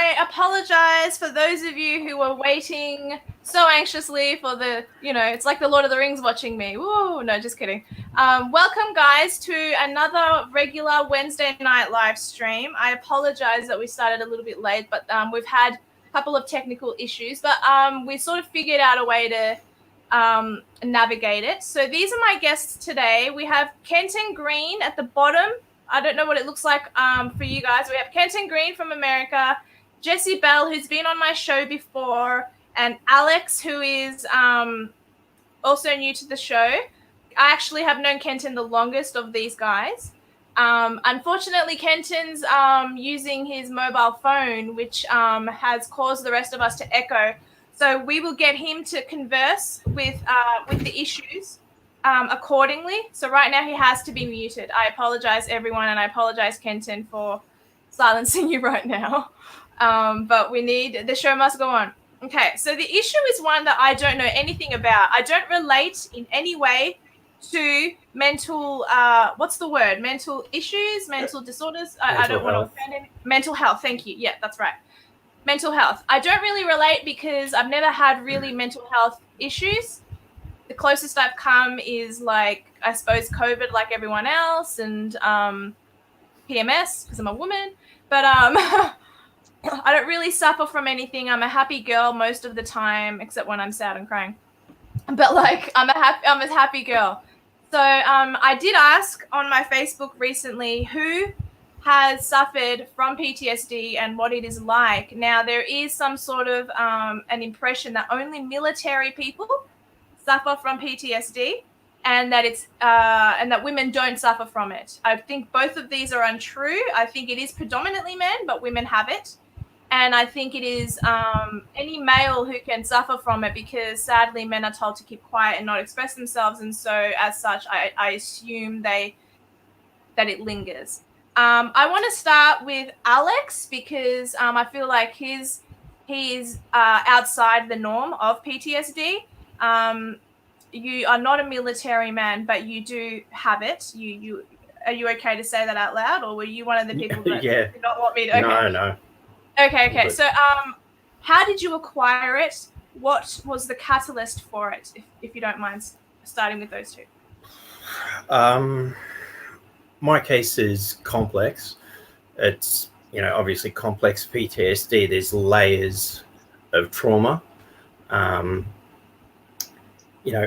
I apologize for those of you who were waiting so anxiously for it's like the Lord of the Rings watching me. Woo, no, just kidding. Welcome, guys, to another regular Wednesday night live stream. I apologize that we started a little bit late, but we've had a couple of technical issues, but we sort of figured out a way to navigate it. So these are my guests today. We have Kenton Green at the bottom. I don't know what it looks like for you guys. We have Kenton Green from America, Jessie Bell, who's been on my show before, and Alex, who is also new to the show. I actually have known Kenton the longest of these guys. Unfortunately, Kenton's using his mobile phone, which has caused the rest of us to echo. So we will get him to converse with the issues accordingly. So right now he has to be muted. I apologize, everyone, and I apologize, Kenton, for silencing you right now. But the show must go on. Okay, so the issue is one that I don't know anything about. I don't relate in any way to mental, what's the word? Mental issues, mental disorders. I don't want to offend any. Mental health, thank you. Yeah, that's right. Mental health. I don't really relate because I've never had really mental health issues. The closest I've come is like, I suppose, COVID, like everyone else, and PMS because I'm a woman. But I don't really suffer from anything. I'm a happy girl most of the time, except when I'm sad and crying. But like, I'm a happy girl. So I did ask on my Facebook recently who has suffered from PTSD and what it is like. Now, there is some sort of an impression that only military people suffer from PTSD, and that and that women don't suffer from it. I think both of these are untrue. I think it is predominantly men, but women have it. And I think it is any male who can suffer from it, because sadly men are told to keep quiet and not express themselves. And so as such, I assume that it lingers. I want to start with Alex because I feel like he's outside the norm of PTSD. You are not a military man, but you do have it. You are you okay to say that out loud, or were you one of the people that did not want me to? Okay. No. Okay. So, how did you acquire it? What was the catalyst for it, if you don't mind starting with those two? My case is complex. It's, obviously complex PTSD. There's layers of trauma.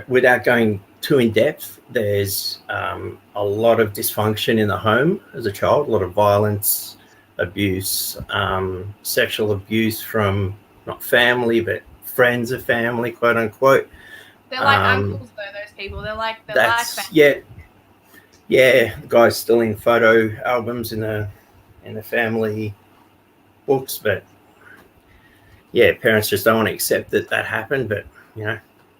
Without going too in depth, there's a lot of dysfunction in the home as a child, a lot of violence, abuse, sexual abuse from not family, but friends of family, quote unquote. They're like uncles, though, those people. They're like family. Yeah. The guy's still in photo albums in the family books, but yeah, parents just don't want to accept that happened, but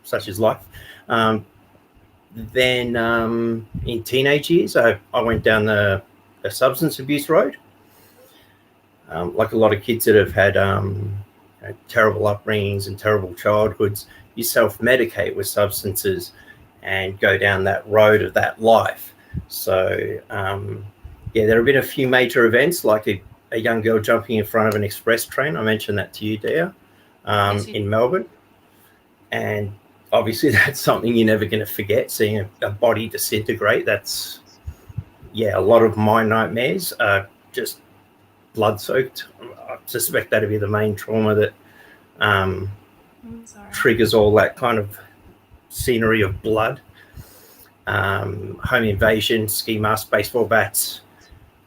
such is life. Then in teenage years, I went down the substance abuse road. Like a lot of kids that have had terrible upbringings and terrible childhoods, you self-medicate with substances and go down that road of that life. So, there have been a few major events, like a young girl jumping in front of an express train. I mentioned that to you, Dia, in Melbourne. And obviously that's something you're never going to forget, seeing a body disintegrate. That's, a lot of my nightmares are just blood-soaked. I suspect that'd be the main trauma that triggers all that kind of scenery of blood. Home invasion, ski masks, baseball bats,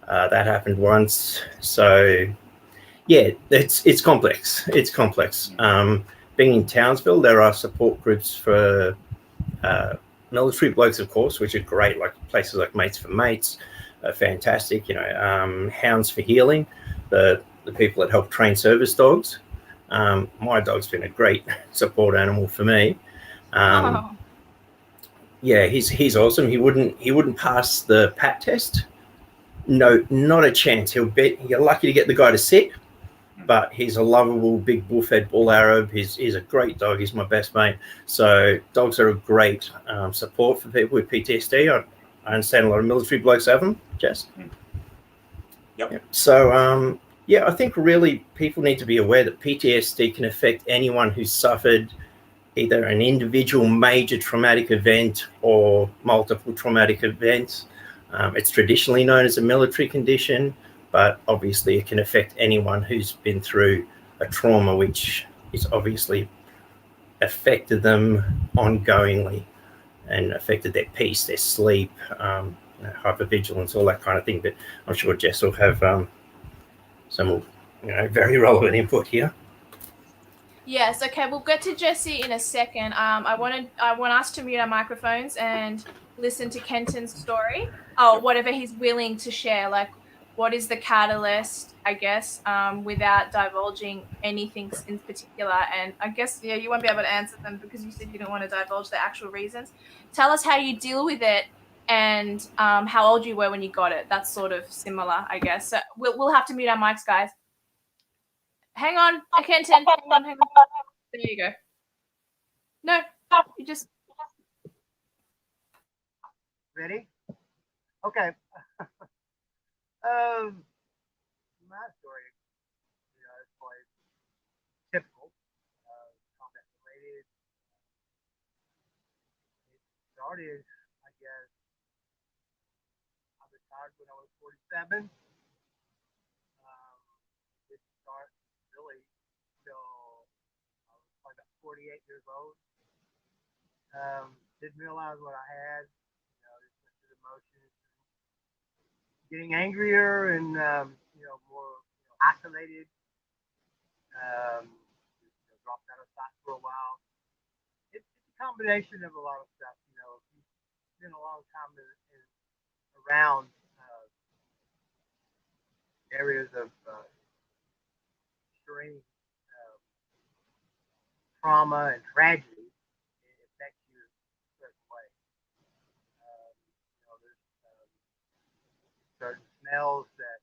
that happened once. So it's complex. It's complex. Being in Townsville, there are support groups for military blokes, of course, which are great, like places like Mates for Mates are fantastic. Hounds for Healing, the people that help train service dogs. My dog's been a great support animal for me. He's awesome. He wouldn't pass the PAT test. No, not a chance. You're lucky to get the guy to sit, but he's a lovable big bull-fed bull Arab. He's a great dog. He's my best mate. So dogs are a great support for people with PTSD. I understand a lot of military blokes have them, Jess. Yep. So Yeah, I think really people need to be aware that PTSD can affect anyone who's suffered either an individual major traumatic event or multiple traumatic events. It's traditionally known as a military condition, but obviously it can affect anyone who's been through a trauma which is obviously affected them ongoingly and affected their peace, their sleep, hypervigilance, all that kind of thing. But I'm sure Jess will have some very relevant input here. Yes, okay, we'll get to Jesse in a second. I want us to mute our microphones and listen to Kenton's story. Oh, whatever he's willing to share, like what is the catalyst, I guess, without divulging anything in particular. And I guess, yeah, you won't be able to answer them because you said you didn't want to divulge the actual reasons. Tell us how you deal with it and how old you were when you got it. That's sort of similar, I guess. So we'll have to mute our mics, guys. Hang on, Kenton. Hang on. There you go. No, you just ready? Okay. My story, is quite typical, combat related. It started, I guess, I retired when I was 47. Didn't start really until I was probably about 48 years old. Didn't realize what I had, just went through the motions, getting angrier and, more isolated. Dropped out of sight for a while. It's a combination of a lot of stuff. If you've been a long time around areas of extreme trauma and tragedy, it affects you in a certain way. There's certain smells that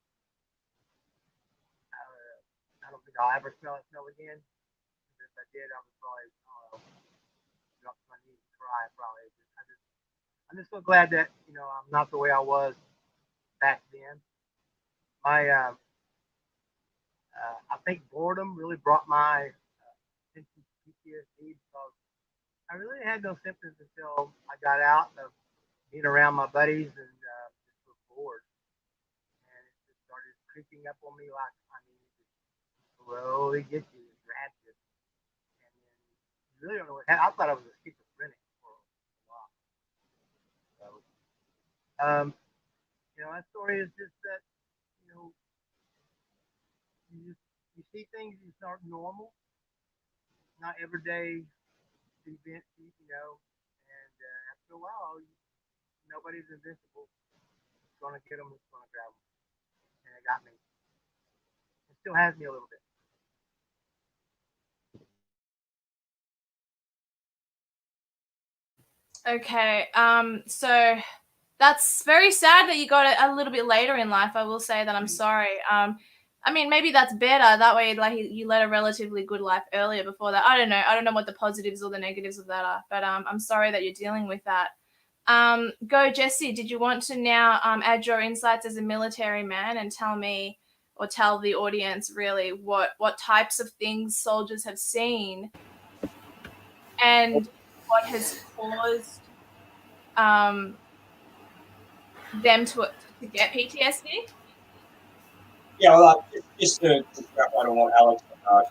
I don't think I'll ever smell again. If I did, I would probably drop to my knees and cry. Probably. I'm just so glad that I'm not the way I was back then. I think boredom really brought my attention to PTSD because I really had no symptoms until I got out of being around my buddies and just was bored. And it just started creeping up on me like, it slowly gets you and grabs you. And then you really don't know what happened. I thought I was a schizophrenic for a while. So, my story is just that, you see things that's not normal, not everyday events, and after a while, nobody's invincible. It's going to get them, it's going to grab them. And it got me. It still has me a little bit. okay. So that's very sad that you got it a little bit later in life. I will say that I'm sorry. Maybe that's better. That way, like you led a relatively good life earlier before that. I don't know. I don't know what the positives or the negatives of that are, but I'm sorry that you're dealing with that. Go, Jesse. Did you want to now add your insights as a military man and tell me or tell the audience really what types of things soldiers have seen and what has caused them to get PTSD? Yeah, well, just to wrap up on what Alex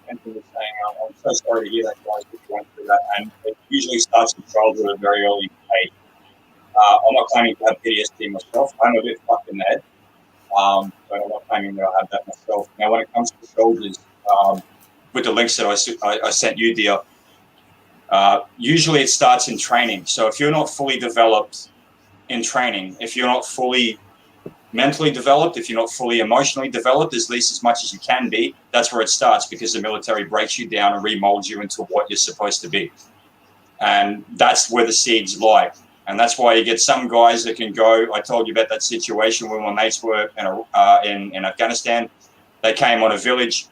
Kenton was saying, I'm so sorry to hear that, guys, that you went through that. And it usually starts in childhood at a very early age. I'm not claiming to have PTSD myself. I'm a bit fucked in the head, but I'm not claiming that I have that myself. Now, when it comes to soldiers, with the links that I sent you, dear, usually it starts in training. So if you're not fully developed in training, if you're not fully mentally developed, if you're not fully emotionally developed, at least as much as you can be, that's where it starts, because the military breaks you down and remolds you into what you're supposed to be. And that's where the seeds lie. And that's why you get some guys that can go. I told you about that situation when my mates were in Afghanistan. They came on a village.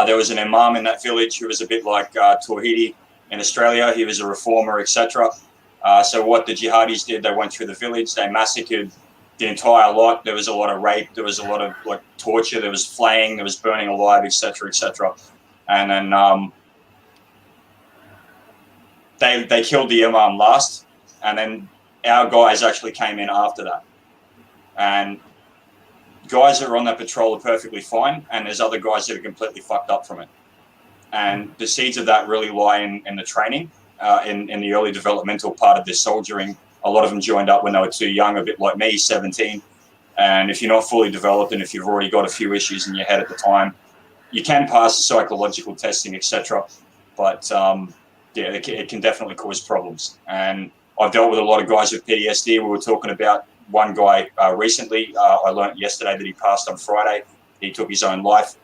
There was an imam in that village who was a bit like Tawhidi in Australia. He was a reformer, etc. So what the jihadis did, they went through the village, they massacred the entire lot. There was a lot of rape. There was a lot of like torture. There was flaying. There was burning alive, etc., etc. And then they killed the imam last, and then our guys actually came in after that. And guys that are on that patrol are perfectly fine, and there's other guys that are completely fucked up from it. And the seeds of that really lie in the training, in the early developmental part of their soldiering. A lot of them joined up when they were too young, a bit like me, 17. And if you're not fully developed, and if you've already got a few issues in your head at the time, you can pass the psychological testing, etc. But yeah, it can definitely cause problems. And I've dealt with a lot of guys with PTSD. We were talking about one guy recently. I learned yesterday that he passed on Friday. He took his own life.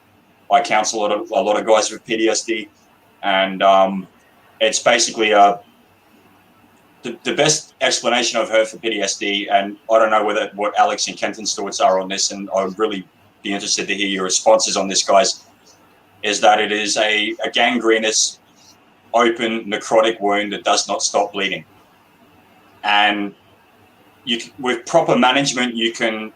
I counsel a lot of guys with PTSD, and it's basically the best explanation I've heard for PTSD. And I don't know what Alex and Kenton's thoughts are on this, and I'd really be interested to hear your responses on this, guys. Is that it is a gangrenous, open necrotic wound that does not stop bleeding, and with proper management, you can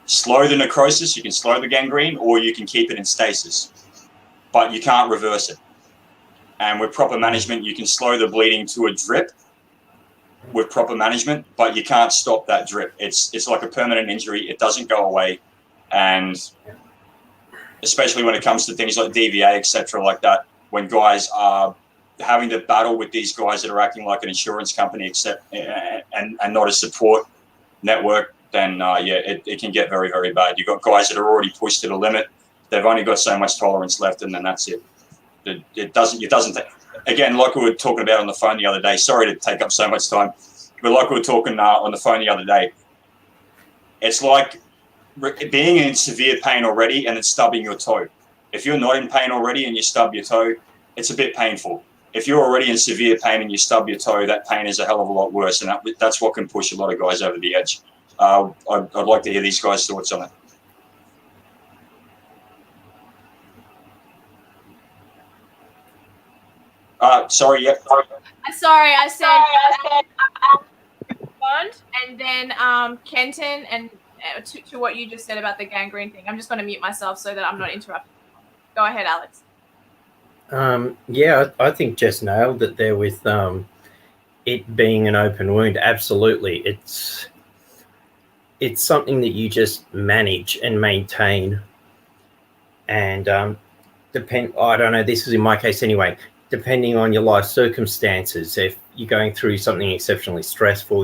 slow the necrosis, you can slow the gangrene, or you can keep it in stasis, but you can't reverse it. And with proper management, you can slow the bleeding to a drip with proper management, but you can't stop that drip. It's like a permanent injury. It doesn't go away. And especially when it comes to things like DVA, etc., like that, when guys are having to battle with these guys that are acting like an insurance company, and not a support network, then yeah, it can get very, very bad. You've got guys that are already pushed to the limit. They've only got so much tolerance left, and then that's it. It doesn't. Again, like we were talking about on the phone the other day. Sorry to take up so much time, but like we were talking on the phone the other day, it's like being in severe pain already and then stubbing your toe. If you're not in pain already and you stub your toe, it's a bit painful. If you're already in severe pain and you stub your toe, that pain is a hell of a lot worse, and that's what can push a lot of guys over the edge. I'd like to hear these guys' thoughts on it. Sorry, yeah. Sorry, I said and then Kenton, and to what you just said about the gangrene thing. I'm just going to mute myself so that I'm not interrupted. Go ahead, Alex. Yeah, I think Jess nailed it there with it being an open wound. Absolutely. It's something that you just manage and maintain. And I don't know, this is in my case anyway, depending on your life circumstances, if you're going through something exceptionally stressful,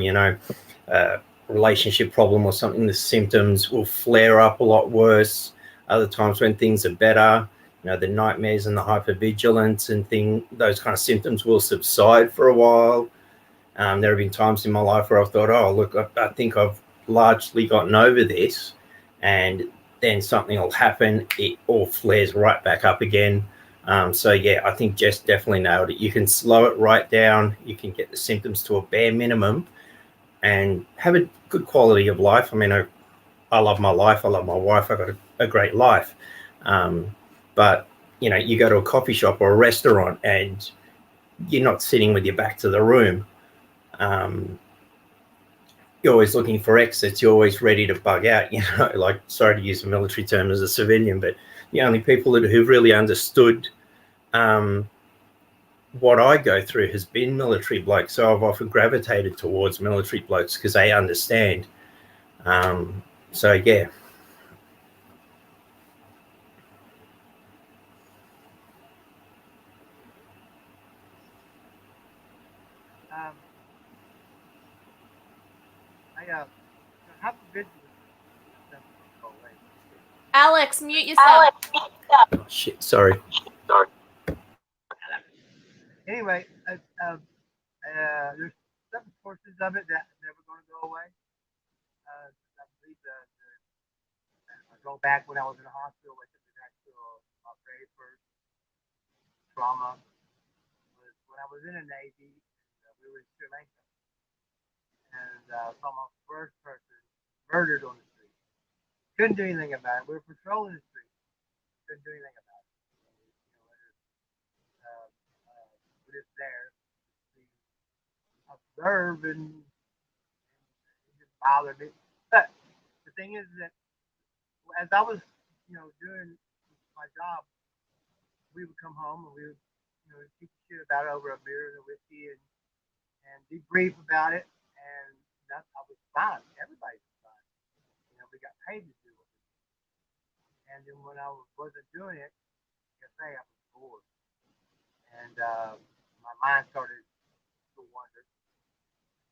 relationship problem or something, the symptoms will flare up a lot worse. Other times when things are better, the nightmares and the hypervigilance and those kind of symptoms will subside for a while. There have been times in my life where I've thought, oh, look, I think I've largely gotten over this, and then something will happen, it all flares right back up again. So yeah, I think Jess definitely nailed it. You can slow it right down. You can get the symptoms to a bare minimum and have a good quality of life. I mean, I love my life. I love my wife. I've got a great life. But, you go to a coffee shop or a restaurant and you're not sitting with your back to the room. You're always looking for exits. You're always ready to bug out, like, sorry to use a military term as a civilian, but the only people who've really understood what I go through has been military blokes. So I've often gravitated towards military blokes because they understand. So yeah. Alex, mute yourself. Oh, shit, sorry. Anyway, there's some portions of it that are never going to go away. I believe I go back when I was in the hospital. I took it back to my very first trauma was when I was in the Navy. We were in Sri Lanka, and saw my first person murdered on the street. Couldn't do anything about it. We were patrolling the street. Couldn't do anything about it. We're just there to observe, and it just bothered me. thing is that as I was, doing my job, we would come home and we would, keep shit about it over a beer and a whiskey and debrief about it. And I was fine. Everybody was fine. We got paid to do it. And then when I wasn't doing it, like I say, I was bored. And my mind started to wander.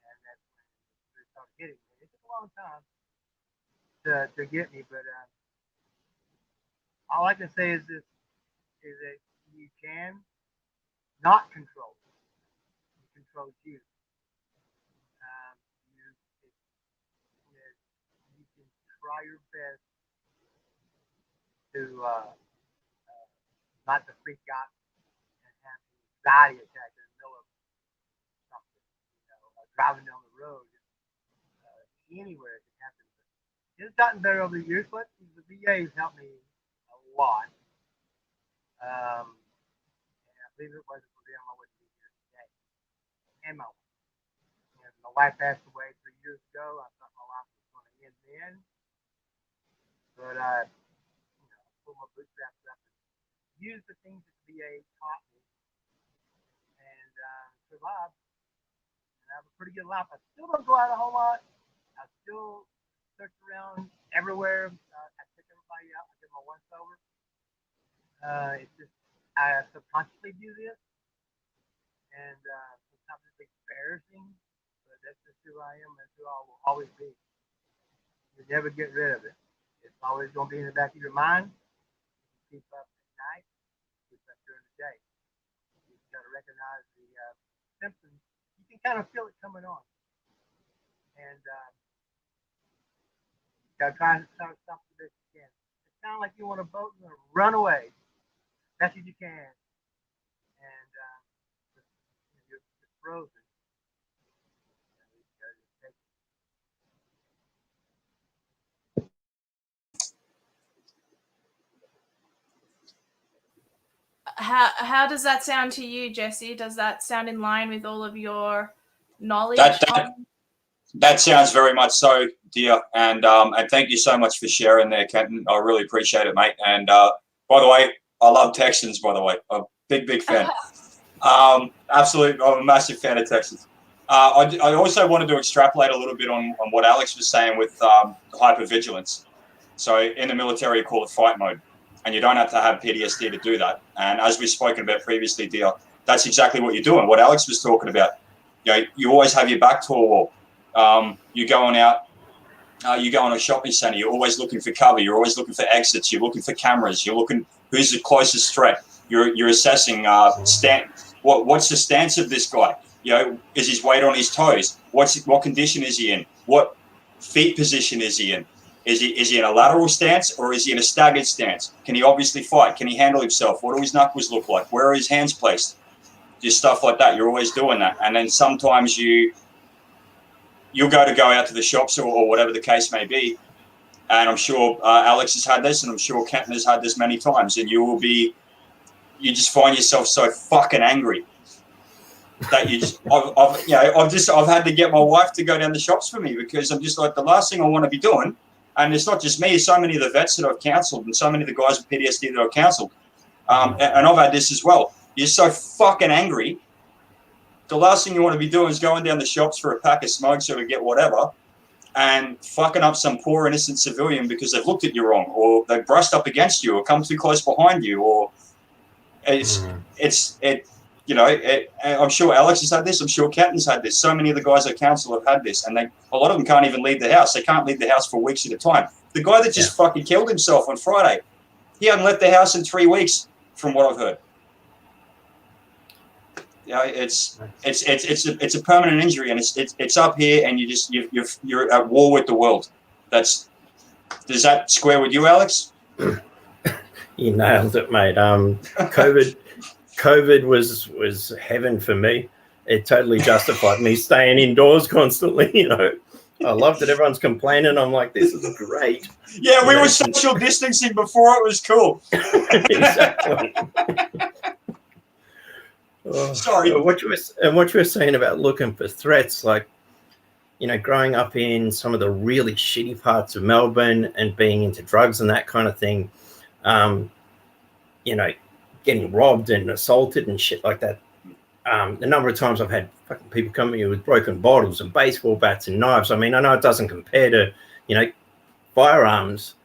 And that's when it started hitting me. It took a long time to get me, but all I can say is this: is that you can not control it. It controls you. You can try your best to not to freak out and have an anxiety attack in the middle of something, driving down the road, anywhere it can happen. It's gotten better over the years, but the VA has helped me a lot. And I believe it wasn't for them, I wouldn't be here today. And my wife. And my wife passed away 3 years ago. I thought my life was going to end then. But I pulled my bootstraps up and used the things that the VA taught me and survived. And I have a pretty good life. I still don't go out a whole lot. I still search around everywhere. I take everybody out. I give them a once over. It's just I subconsciously do this, and sometimes it's embarrassing, but that's just who I am. That's who I will always be. You never get rid of it. It's always going to be in the back of your mind. You keep up at night, keep up during the day. You got to recognize the symptoms. You can kind of feel it coming on, and you got to try to stop the best you can. It's kind of like you want a boat and run away. Best as you can, and you're frozen. How does that sound to you, Jesse? Does that sound in line with all of your knowledge? That sounds very much so, dear. And thank you so much for sharing there, Kenton. I really appreciate it, mate. And by the way, I love Texans, by the way. I'm a big fan. Absolutely, I'm a massive fan of Texans. I also wanted to extrapolate a little bit on what Alex was saying with hypervigilance. So in the military, you call it fight mode. And you don't have to have PTSD to do that. And as we've spoken about previously, dear, that's exactly what you're doing. What Alex was talking about. You always have your back to a wall. You're going out. You go in a shopping center, you're always looking for cover, you're always looking for exits, you're looking for cameras, you're looking who's the closest threat, you're assessing what's the stance of this guy, is his weight on his toes, what condition is he in, what feet position is he in, is he in a lateral stance or is he in a staggered stance, can he obviously fight, can he handle himself, what do his knuckles look like, where are his hands placed, just stuff like that. You're always doing that. And then sometimes you'll go out to the shops or whatever the case may be. And I'm sure Alex has had this, and I'm sure Kenton has had this many times. And you just find yourself so fucking angry that I've had to get my wife to go down the shops for me, because I'm just like, the last thing I want to be doing. And it's not just me, it's so many of the vets that I've counseled and so many of the guys with PTSD that I've counseled. And I've had this as well. You're so fucking angry. The last thing you want to be doing is going down the shops for a pack of smokes or to get whatever and fucking up some poor innocent civilian because they've looked at you wrong or they've brushed up against you or come too close behind you, or I'm sure Alex has had this. I'm sure Kenton's had this. So many of the guys I counsel have had this, and a lot of them can't even leave the house. They can't leave the house for weeks at a time. The guy that just fucking killed himself on Friday, he hadn't left the house in 3 weeks from what I've heard. It's a permanent injury, and it's up here, and you're at war with the world. Does that square with you, Alex? You nailed it, mate. COVID was heaven for me. It totally justified me staying indoors constantly. I love that everyone's complaining. I'm like, this is great. Yeah, we were social distancing before it was cool. Exactly. Sorry. What you were saying about looking for threats, like growing up in some of the really shitty parts of Melbourne and being into drugs and that kind of thing, getting robbed and assaulted and shit like that. The number of times I've had fucking people come at you with broken bottles and baseball bats and knives. I mean, I know it doesn't compare to, firearms,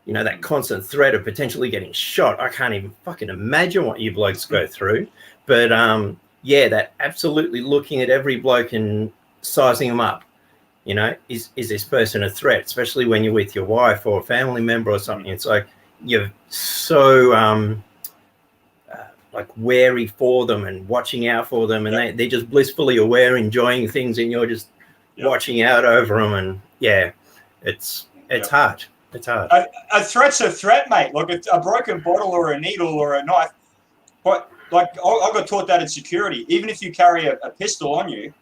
that constant threat of potentially getting shot. I can't even fucking imagine what you blokes go through. But, that absolutely looking at every bloke and sizing them up, is this person a threat, especially when you're with your wife or a family member or something. It's like you're so wary for them and watching out for them, and they're just blissfully aware, enjoying things, and you're just watching out over them. And it's hard. It's hard. A threat's a threat, mate. Look, a broken bottle or a needle or a knife. But I got taught that in security. Even if you carry a pistol on you,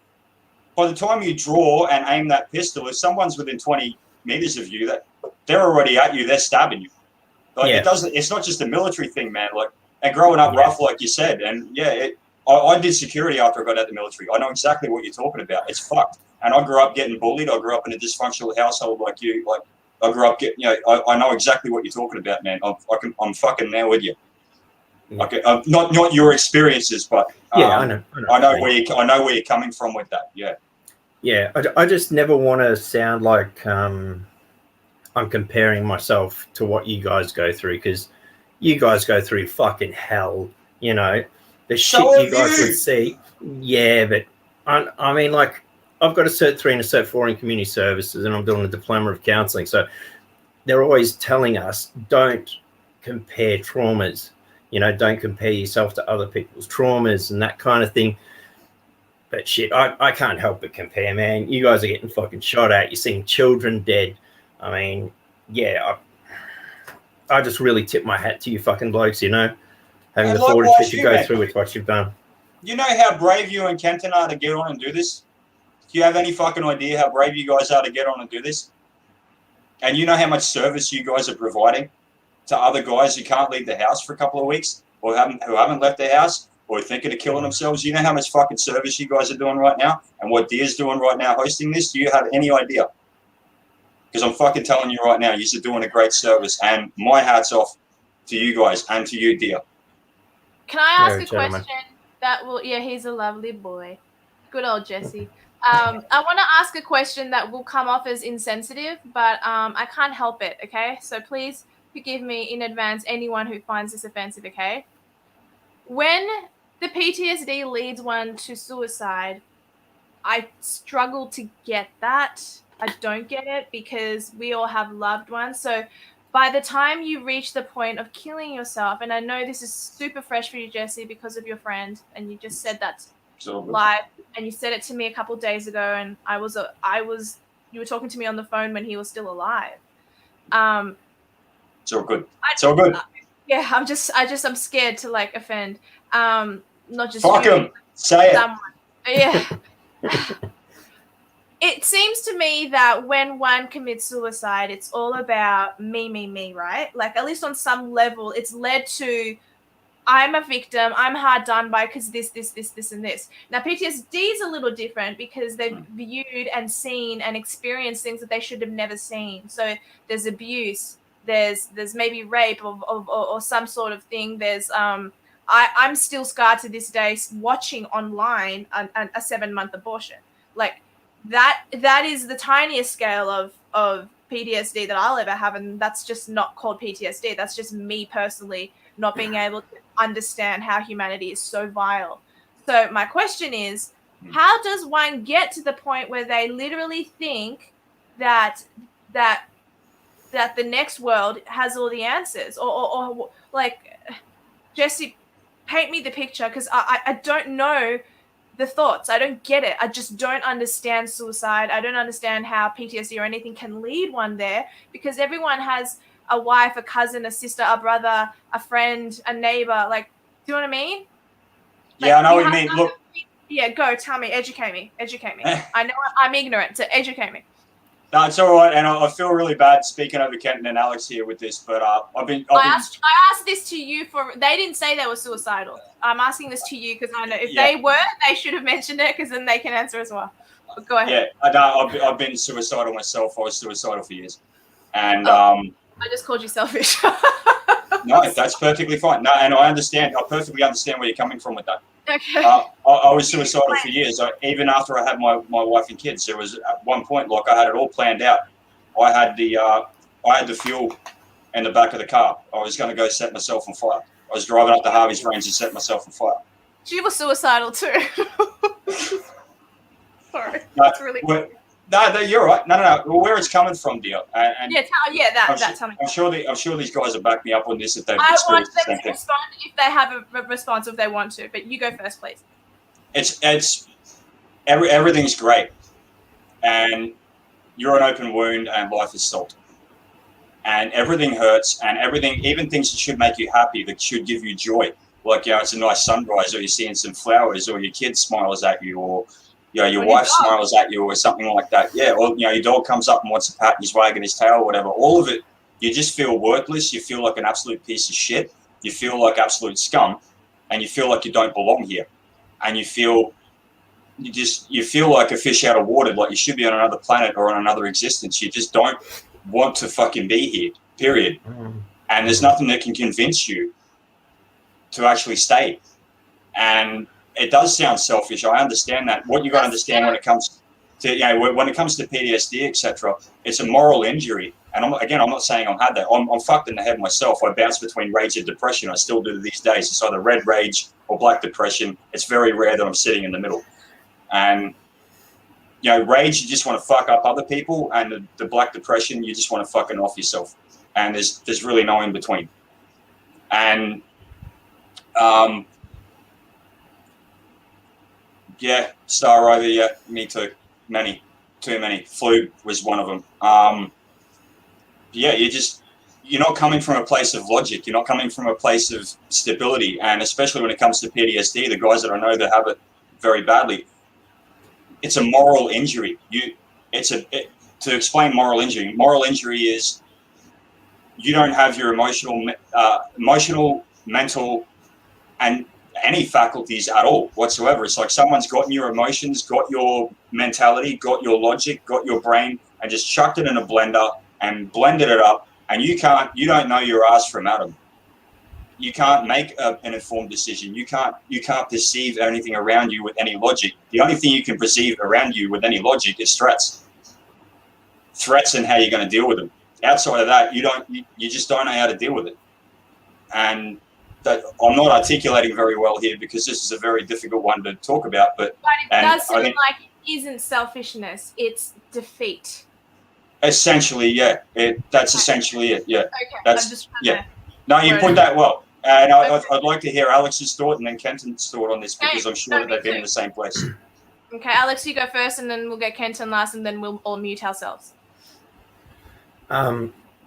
by the time you draw and aim that pistol, if someone's within 20 meters of you, that they're already at you, they're stabbing you. It's not just a military thing, man. And growing up rough, like you said, and I did security after I got out of the military. I know exactly what you're talking about. It's fucked. And I grew up getting bullied. I grew up in a dysfunctional household like you. I grew up getting, I know exactly what you're talking about, man. I'm fucking there with you. Okay, not your experiences, but I know where you're coming from with that. Yeah, I just never want to sound like I'm comparing myself to what you guys go through, because you guys go through fucking hell, the shit you guys would see. Yeah, but I mean, I've got a Cert 3 and a Cert 4 in community services, and I'm doing a diploma of counselling. So they're always telling us, don't compare traumas, don't compare yourself to other people's traumas and that kind of thing. But shit, I can't help but compare, man. You guys are getting fucking shot at. You're seeing children dead. I mean, I just really tip my hat to you fucking blokes, having the fortitude to go through with what you've done. You know how brave you and Kenton are to get on and do this? Do you have any fucking idea how brave you guys are to get on and do this? And you know how much service you guys are providing to other guys who can't leave the house for a couple of weeks, or who haven't left their house, or thinking of killing themselves? You know how much fucking service you guys are doing right now, and what Deer's doing right now hosting this? Do you have any idea? Because I'm fucking telling you right now, you're doing a great service, and my hat's off to you guys and to you, Deer. Can I ask a question that will? Yeah, he's a lovely boy. Good old Jesse. I want to ask a question that will come off as insensitive, but I can't help it. Okay, so please forgive me in advance, anyone who finds this offensive. Okay, when the PTSD leads one to suicide, I struggle to get that. I don't get it, because we all have loved ones. So by the time you reach the point of killing yourself, and I know this is super fresh for you, Jesse, because of your friend, and you just said that live, and you said it to me a couple of days ago, and you were talking to me on the phone when he was still alive. It's all good. It's all good. Yeah, I'm scared to offend. Not just fuck him. Say someone. Yeah. It seems to me that when one commits suicide, it's all about me, right? At least on some level, it's led to, I'm a victim, I'm hard done by because this, and this. Now, PTSD is a little different because they've viewed and seen and experienced things that they should have never seen. So there's abuse, there's maybe rape or some sort of thing. There's I'm still scarred to this day watching online a 7-month abortion. That is the tiniest scale of PTSD that I'll ever have, and that's just not called PTSD. That's just me personally not being able to understand how humanity is so vile. So my question is, how does one get to the point where they literally think that the next world has all the answers? Or Jesse, paint me the picture, because I don't know the thoughts. I don't get it. I just don't understand suicide. I don't understand how PTSD or anything can lead one there, because everyone has a wife, a cousin, a sister, a brother, a friend, a neighbor. Do you know what I mean? Yeah, I know what you mean. Look. Yeah, go tell me, educate me. I know I'm ignorant, so educate me. No, it's all right, and I feel really bad speaking over Kenton and Alex here with this, but I asked this to you they didn't say they were suicidal. I'm asking this to you because I know if they were, they should have mentioned it, because then they can answer as well. Go ahead. Yeah, I've been suicidal myself. I was suicidal for years, and I just called you selfish. no, that's perfectly fine. No, and I perfectly understand where you're coming from with that. Okay. I was suicidal for years. Even after I had my wife and kids, there was at one point like I had it all planned out. I had the fuel in the back of the car. I was going to go set myself on fire. I was driving up to Harvey's Range and set myself on fire. She was suicidal too. Sorry, No, that's really. No, you're right. No. Well, where it's coming from, dear. And I'm I'm sure these guys will back me up on this if they've I want experienced the them same to thing. respond if they have a response if they want to, but you go first, please. It's everything's great, and you're an open wound, and life is salt, and everything hurts, and everything, even things that should make you happy, that should give you joy, like it's a nice sunrise, or you're seeing some flowers, or your kid smiles at you, or your wife smiles at you, or something like that. Yeah, or your dog comes up and wants a pat, and he's wagging his tail, or whatever. All of it, you just feel worthless. You feel like an absolute piece of shit. You feel like absolute scum, and you feel like you don't belong here, and you feel like a fish out of water, like you should be on another planet or on another existence. You just don't want to fucking be here, period. And there's nothing that can convince you to actually stay. And it does sound selfish. I understand that. What you got to understand when it comes to when it comes to PTSD, etc., it's a moral injury. And I'm not saying I've had that. I'm fucked in the head myself. I bounce between rage and depression. I still do these days. It's either red rage or black depression. It's very rare that I'm sitting in the middle. And rage, you just want to fuck up other people, and the black depression, you just want to fucking off yourself. And there's really no in between. And Star Rover, yeah, me too. Too many. Flu was one of them. You're not coming from a place of logic. You're not coming from a place of stability. And especially when it comes to PTSD, the guys that I know that have it very badly, it's a moral injury. To explain moral injury is you don't have your emotional, mental, and any faculties at all whatsoever. It's like someone's gotten your emotions, got your mentality, got your logic, got your brain, and just chucked it in a blender and blended it up, and you don't know your ass from Adam. You can't make an informed decision. You can't perceive anything around you with any logic. The only thing you can perceive around you with any logic is threats and how you're going to deal with them. Outside of that, you just don't know how to deal with it. And that I'm not articulating very well here because this is a very difficult one to talk about. But it does seem like it isn't selfishness; it's defeat. Essentially, yeah. That's essentially it. Yeah. Okay. No, you put that well. And I'd like to hear Alex's thought and then Kenton's thought on this because I'm sure that they've been in the same place. Okay, Alex, you go first, and then we'll get Kenton last, and then we'll all mute ourselves.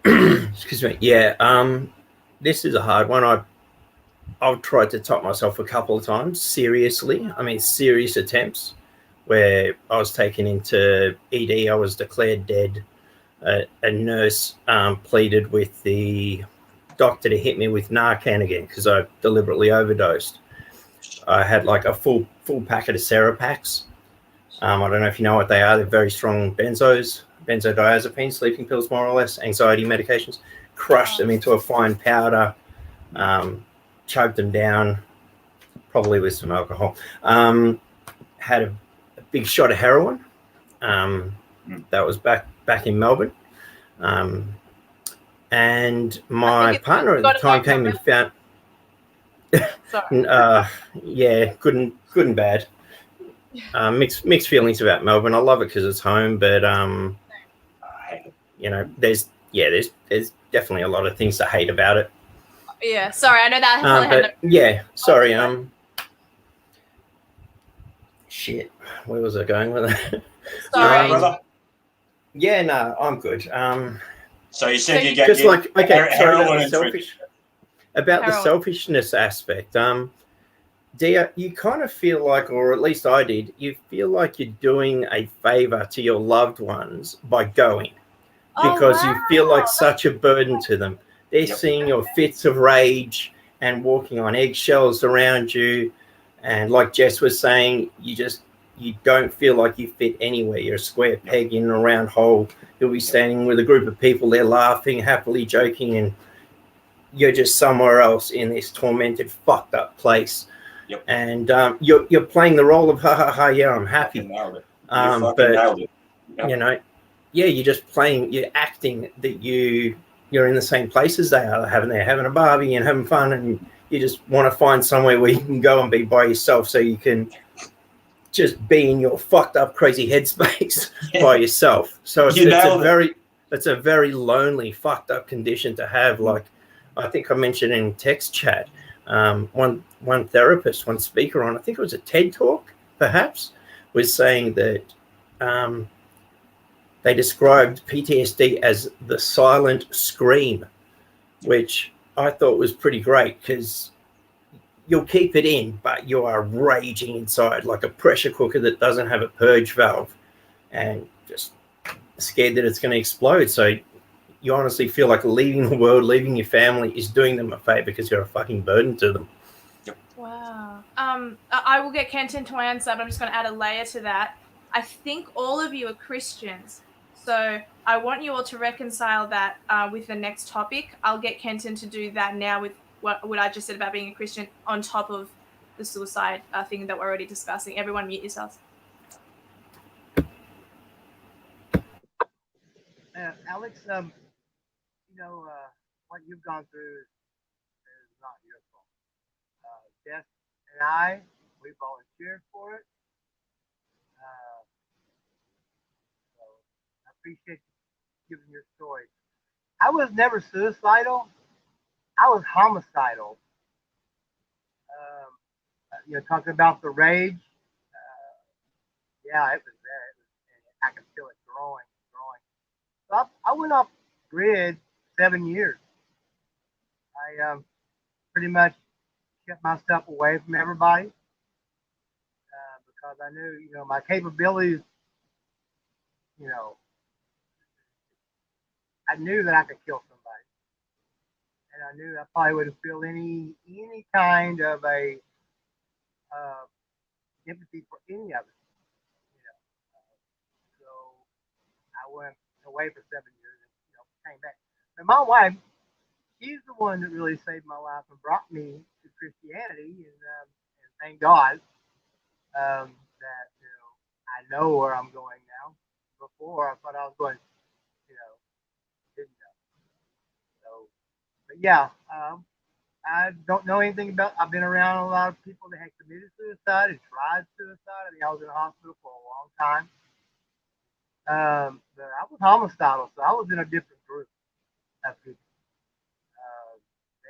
Excuse me. Yeah. This is a hard one. I've tried to top myself a couple of times. Seriously, I mean, serious attempts where I was taken into ED. I was declared dead. A nurse pleaded with the doctor to hit me with Narcan again because I deliberately overdosed. I had like a full packet of Serapax. I don't know if you know what they are. They're very strong benzodiazepines, sleeping pills, more or less, anxiety medications. Crushed them into a fine powder, chugged them down, probably with some alcohol. Had a big shot of heroin. That was back in Melbourne. And my partner at the time came and found. Yeah, good and bad. Mixed feelings about Melbourne. I love it because it's home, but there's definitely a lot of things to hate about it. Yeah, sorry, I know that. Sorry. Shit, where was I going with that? Sorry, brother. Yeah, no, I'm good. So you said you get just like heroin about the selfishness aspect. Dia, you kind of feel like, or at least I did, you feel like you're doing a favor to your loved ones by going because you feel like such a burden to them. They're seeing your fits of rage and walking on eggshells around you. And like Jess was saying, you you don't feel like you fit anywhere. You're a square peg in a round hole. You'll be standing with a group of people, they're laughing, happily joking, and you're just somewhere else in this tormented, fucked up place. Yep. And you're playing the role of ha ha ha, yeah, I'm happy. Nailed it. But Nailed it. Yep. you know, yeah, you're just playing, you're acting that you're in the same place as they are, they're having a barbie and having fun, and you just want to find somewhere where you can go and be by yourself so you can just be in your fucked up, crazy headspace by yourself. So it's a very lonely, fucked up condition to have. Like I think I mentioned in text chat, one therapist, one speaker on, I think it was a TED talk, perhaps, was saying that they described PTSD as the silent scream, which I thought was pretty great because you'll keep it in, but you are raging inside like a pressure cooker that doesn't have a purge valve and just scared that it's going to explode. So you honestly feel like leaving the world, leaving your family is doing them a favor because you're a fucking burden to them. Wow. I will get Kenton to answer, but I'm just going to add a layer to that. I think all of you are Christians. So I want you all to reconcile that with the next topic. I'll get Kenton to do that now with what I just said about being a Christian on top of the suicide thing that we're already discussing. Everyone mute yourselves. Alex, what you've gone through is not your fault. Jess and we volunteered for it. So I appreciate you giving your story. I was never suicidal. I was homicidal. Talking about the rage. Yeah, it was there. I could feel it growing. So I went off grid 7 years. I pretty much kept myself away from everybody because I knew, my capabilities. I knew that I could kill somebody, and I knew I probably wouldn't feel any kind of a empathy for any of it. So I went away for 7 years and came back. And my wife, she's the one that really saved my life and brought me to Christianity, and thank God that I know where I'm going now. Before I thought I was going, didn't know. So, but yeah, I don't know anything about. I've been around a lot of people that had committed suicide and tried suicide. I mean, I was in the hospital for a long time. But I was homicidal, so I was in a different group of people.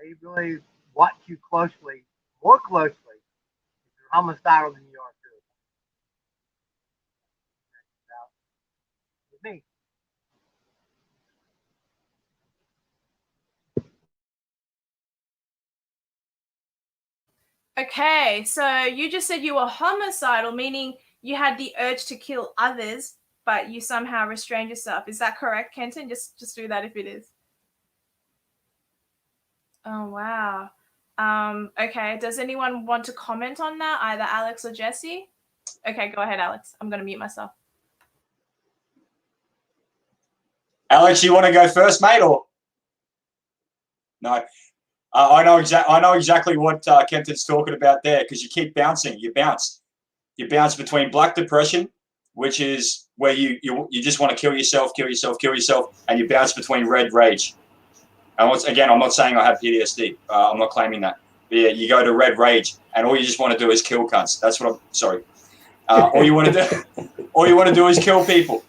They really watch you closely, more closely, if you're homicidal than you are suicidal. That's with me. Okay, so you just said you were homicidal, meaning you had the urge to kill others, but you somehow restrained yourself. Is that correct, Kenton? Just do that if it is. Oh, wow. Okay, does anyone want to comment on that? Either Alex or Jesse? Okay, go ahead, Alex. I'm going to mute myself. Alex, you want to go first, mate, or no? I know exactly what Kenton's talking about there, because you keep bouncing. You bounce between black depression, which is where you just want to kill yourself, and you bounce between red rage. And I'm not saying I have PTSD. I'm not claiming that. But yeah, you go to red rage, and all you just want to do is kill cunts. That's what I'm sorry. All you want to do is kill people.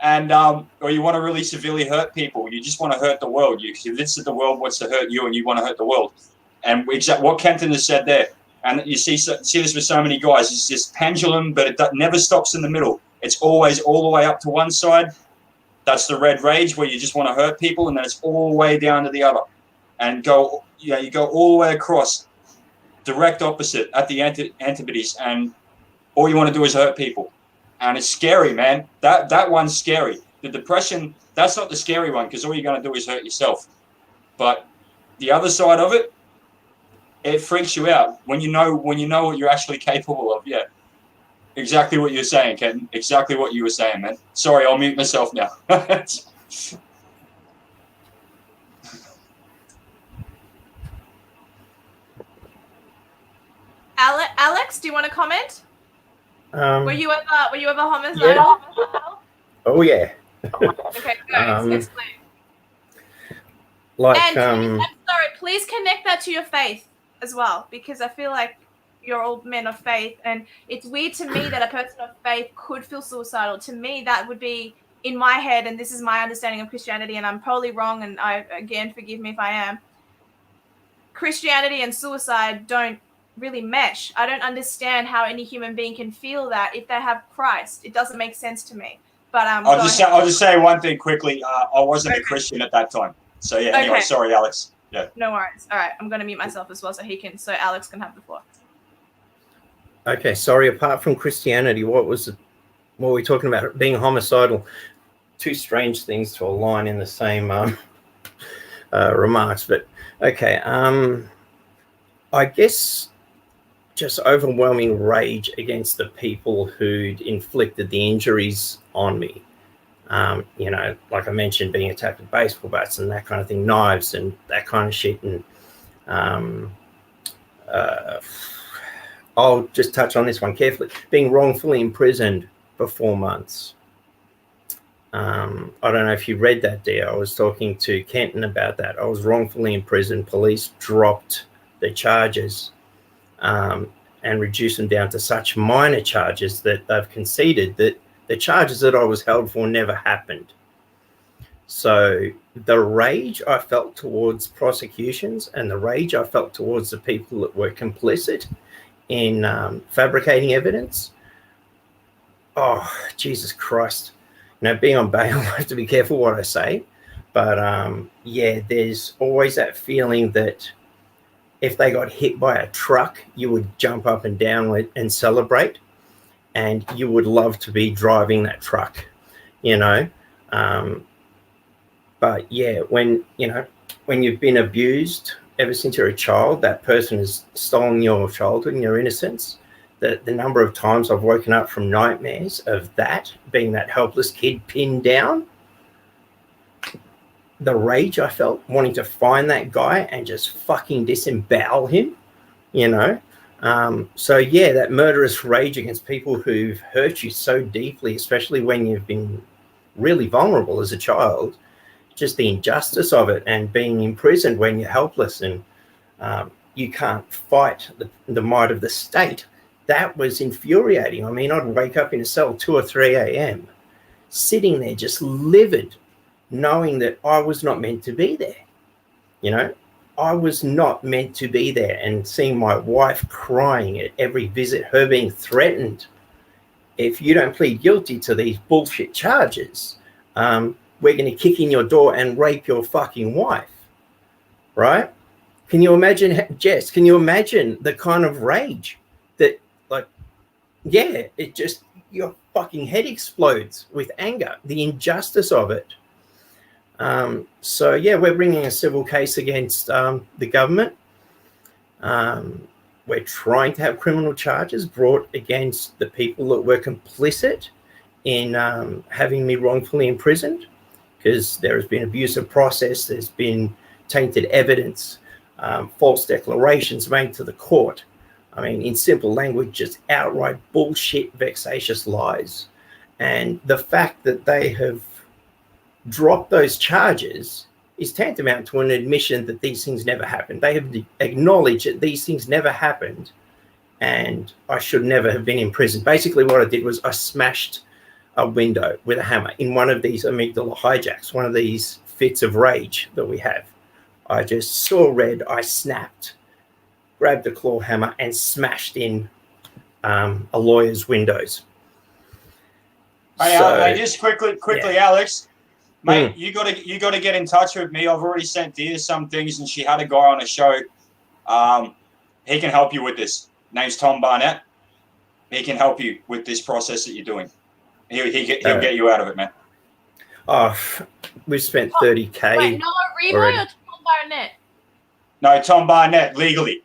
And or you want to really severely hurt people. You just want to hurt the world. You're convinced that the world wants to hurt you, and you want to hurt the world. And what Kenton has said there, and you see this with so many guys, it's this pendulum, but it never stops in the middle. It's always all the way up to one side. That's the red rage, where you just want to hurt people, and then it's all the way down to the other, and you go all the way across, direct opposite at the antipodes, and all you want to do is hurt people. And it's scary, man. That one's scary. The depression, that's not the scary one, because all you're going to do is hurt yourself. But the other side of it, it freaks you out when you know what you're actually capable of. Yeah. Exactly what you're saying, Ken. Exactly what you were saying, man. Sorry, I'll mute myself now. Alex, do you want to comment? Were you ever homicidal? Yeah. Oh yeah. Okay, go. Explain. Like And I'm sorry, please connect that to your faith as well, because I feel like you're all men of faith, and it's weird to me that a person of faith could feel suicidal. To me, that would be in my head, and this is my understanding of Christianity, and I'm probably wrong, and again, forgive me if I am. Christianity and suicide don't really mesh. I don't understand how any human being can feel that if they have Christ. It doesn't make sense to me. But I'll just say one thing quickly. I wasn't a Christian at that time. So yeah. Anyway, sorry, Alex. Yeah. No worries. All right, I'm going to mute myself as well so Alex can have the floor. Okay, sorry. Apart from Christianity, what were we talking about? Being homicidal. Two strange things to align in the same remarks, but okay. I guess just overwhelming rage against the people who'd inflicted the injuries on me. You know, like I mentioned, being attacked with baseball bats and that kind of thing, knives and that kind of shit. And I'll just touch on this one carefully. Being wrongfully imprisoned for 4 months. I don't know if you read that, dear. I was talking to Kenton about that. I was wrongfully imprisoned. Police dropped the charges and reduced them down to such minor charges that they've conceded that the charges that I was held for never happened. So the rage I felt towards prosecutions and the rage I felt towards the people that were complicit in fabricating evidence, oh, Jesus Christ. You know, being on bail, I have to be careful what I say. But yeah, there's always that feeling that if they got hit by a truck, you would jump up and down and celebrate. And you would love to be driving that truck, you know. But yeah, when you've been abused ever since you're a child, that person has stolen your childhood and your innocence. The number of times I've woken up from nightmares of that, being that helpless kid pinned down, the rage I felt wanting to find that guy and just fucking disembowel him, you know. So yeah, that murderous rage against people who've hurt you so deeply, especially when you've been really vulnerable as a child, just the injustice of it and being imprisoned when you're helpless and you can't fight the might of the state. That was infuriating. I mean, I'd wake up in a cell 2 or 3 a.m. sitting there just livid, knowing that I was not meant to be there, you know. I was not meant to be there, and seeing my wife crying at every visit, her being threatened. If you don't plead guilty to these bullshit charges, we're going to kick in your door and rape your fucking wife, right? Can you imagine, Jess, can you imagine the kind of rage that, like, yeah, it just, your fucking head explodes with anger, the injustice of it. So yeah, we're bringing a civil case against the government. We're trying to have criminal charges brought against the people that were complicit in having me wrongfully imprisoned, because there has been abuse of process, there's been tainted evidence, false declarations made to the court. I mean, in simple language, just outright bullshit, vexatious lies. And the fact that they have drop those charges is tantamount to an admission that these things never happened. They have acknowledged that these things never happened and I should never have been in prison. Basically what I did was I smashed a window with a hammer in one of these amygdala hijacks, one of these fits of rage that we have. I just saw red, I snapped, grabbed a claw hammer and smashed in a lawyer's windows. I just quickly, yeah. Alex, mate, you got to get in touch with me. I've already sent Dia some things, and she had a guy on a show. He can help you with this. Name's Tom Barnett. He can help you with this process that you're doing. He'll get you out of it, man. Oh, we've spent 30K. Wait, Noah Rebo or Tom Barnett? No, Tom Barnett, legally.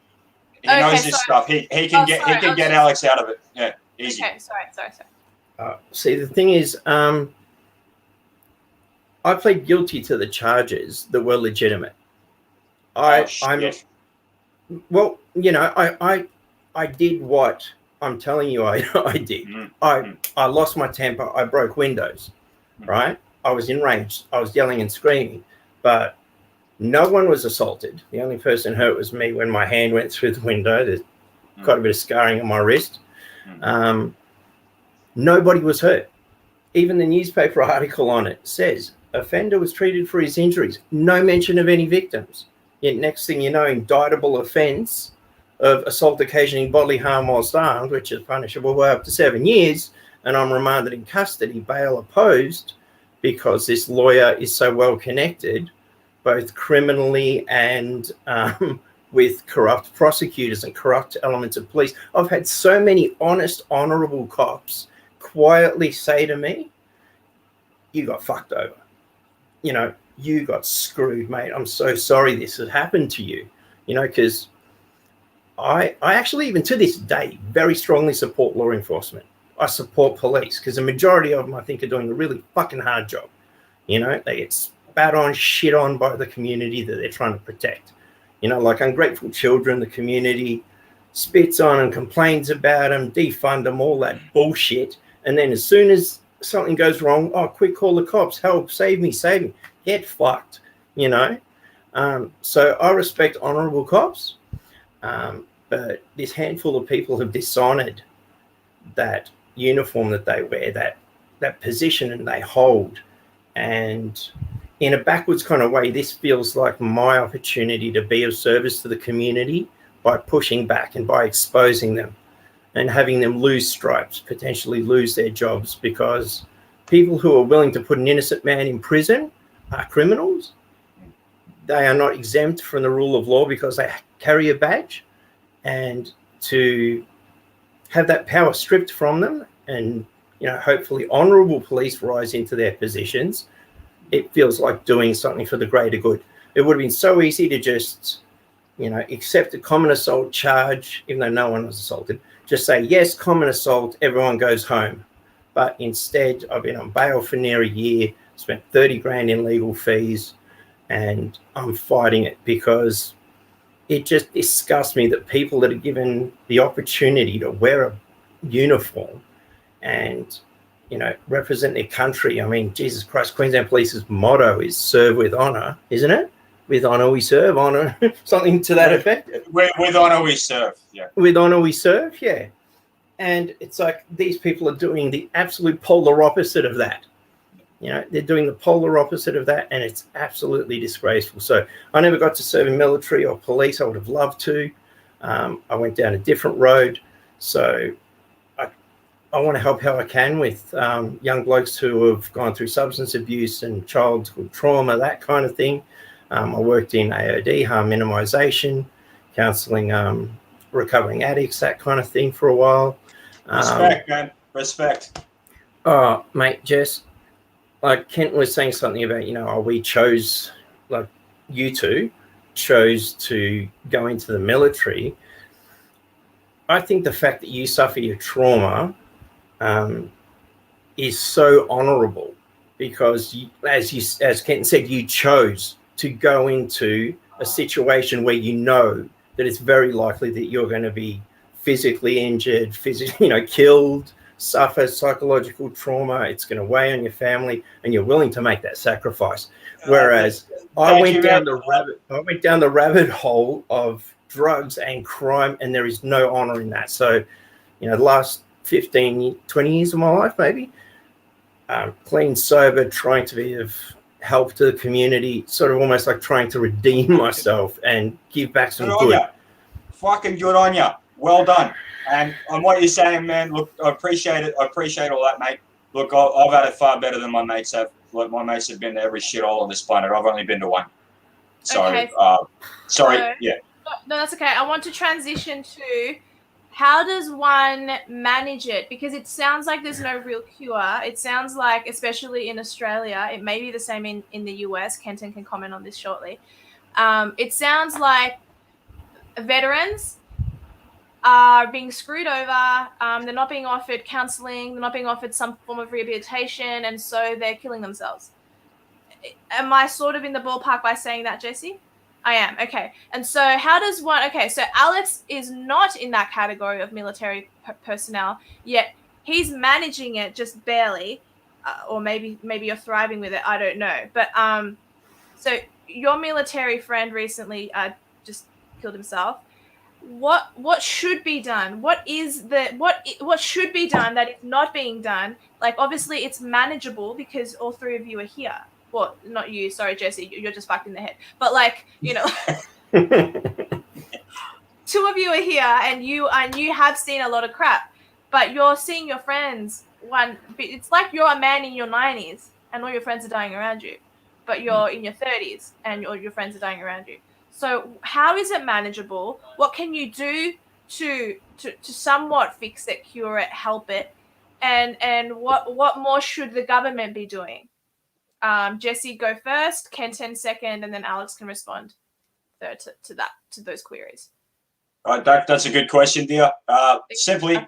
He knows this stuff. He can get Alex out of it. Yeah. Easy. Okay, sorry. See, the thing is, I pled guilty to the charges that were legitimate. Shit. Well, I did what I'm telling you I did. I lost my temper. I broke windows, right? I was enraged. I was yelling and screaming, but no one was assaulted. The only person hurt was me when my hand went through the window. There's quite a bit of scarring on my wrist. Nobody was hurt. Even the newspaper article on it says offender was treated for his injuries. No mention of any victims. Yet next thing you know, indictable offence of assault occasioning bodily harm whilst armed, which is punishable by up to 7 years, and I'm remanded in custody, bail opposed, because this lawyer is so well connected, both criminally and with corrupt prosecutors and corrupt elements of police. I've had so many honest, honourable cops quietly say to me, you got fucked over. You got screwed, mate. I'm so sorry this has happened to you. Because I actually, even to this day, very strongly support law enforcement. I support police because the majority of them, I think, are doing a really fucking hard job. They get spat on, shit on by the community that they're trying to protect. Like ungrateful children, the community spits on and complains about them, defund them, all that bullshit. And then as soon as something goes wrong, quick, call the cops, help, save me. Get fucked, So I respect honourable cops, but this handful of people have dishonoured that uniform that they wear, that position and they hold. And in a backwards kind of way, this feels like my opportunity to be of service to the community by pushing back and by exposing them and having them lose stripes, potentially lose their jobs, because people who are willing to put an innocent man in prison are criminals. They are not exempt from the rule of law because they carry a badge. And to have that power stripped from them and, hopefully honourable police rise into their positions, it feels like doing something for the greater good. It would have been so easy to just, accept a common assault charge, even though no one was assaulted. Just say, yes, common assault, everyone goes home. But instead, I've been on bail for near a year, spent 30 grand in legal fees, and I'm fighting it because it just disgusts me that people that are given the opportunity to wear a uniform and, represent their country. I mean, Jesus Christ, Queensland Police's motto is serve with honour, isn't it? With honour we serve, honour, something to that effect. With honour we serve, yeah. With honour we serve, yeah. And it's like these people are doing the absolute polar opposite of that. They're doing the polar opposite of that, and it's absolutely disgraceful. So I never got to serve in military or police. I would have loved to. I went down a different road. So I want to help how I can with young blokes who have gone through substance abuse and childhood trauma, that kind of thing. I worked in AOD, harm minimisation, counselling recovering addicts, that kind of thing for a while. Respect, man. Respect. Oh, mate, Jess, like Kent was saying something about, we chose, like you two chose to go into the military. I think the fact that you suffer your trauma is so honourable because, as Kent said, you chose to go into a situation where that it's very likely that you're going to be physically injured, killed, suffer psychological trauma. It's going to weigh on your family, and you're willing to make that sacrifice. Whereas I went down the rabbit hole of drugs and crime, and there is no honour in that. So, the last 15, 20 years of my life, maybe, clean, sober, trying to be of help to the community, sort of almost like trying to redeem myself and give back some good. Fucking good on you. Well done. And on what you're saying, man, look, I appreciate it. I appreciate all that, mate. Look, I've had it far better than my mates have. Like, my mates have been to every shithole on this planet. I've only been to one. So, Okay. sorry. Yeah. No, that's okay. I want to transition to how does one manage it? Because it sounds like there's no real cure. It sounds like, especially in Australia, it may be the same in the US. Kenton can comment on this shortly. It sounds like veterans are being screwed over. They're not being offered counseling. They're not being offered some form of rehabilitation, and so they're killing themselves. Am I sort of in the ballpark by saying that, Jesse? I am. Okay. And so how does one... Okay, so Alex is not in that category of military personnel, yet he's managing it just barely, or maybe you're thriving with it. I don't know. But so your military friend recently just killed himself. What should be done? What should be done that is not being done? Like, obviously it's manageable because all three of you are here. Well, not you, sorry, Jesse, you're just fucked in the head. But like, you know, two of you are here and you have seen a lot of crap, but you're seeing your friends. It's like you're a man in your 90s and all your friends are dying around you, but you're in your 30s and all your friends are dying around you. So how is it manageable? What can you do to somewhat fix it, cure it, help it? And what more should the government be doing? Jesse, go first, Kenton second, and then Alex can respond third to those queries. Right, that's a good question, dear. Simply,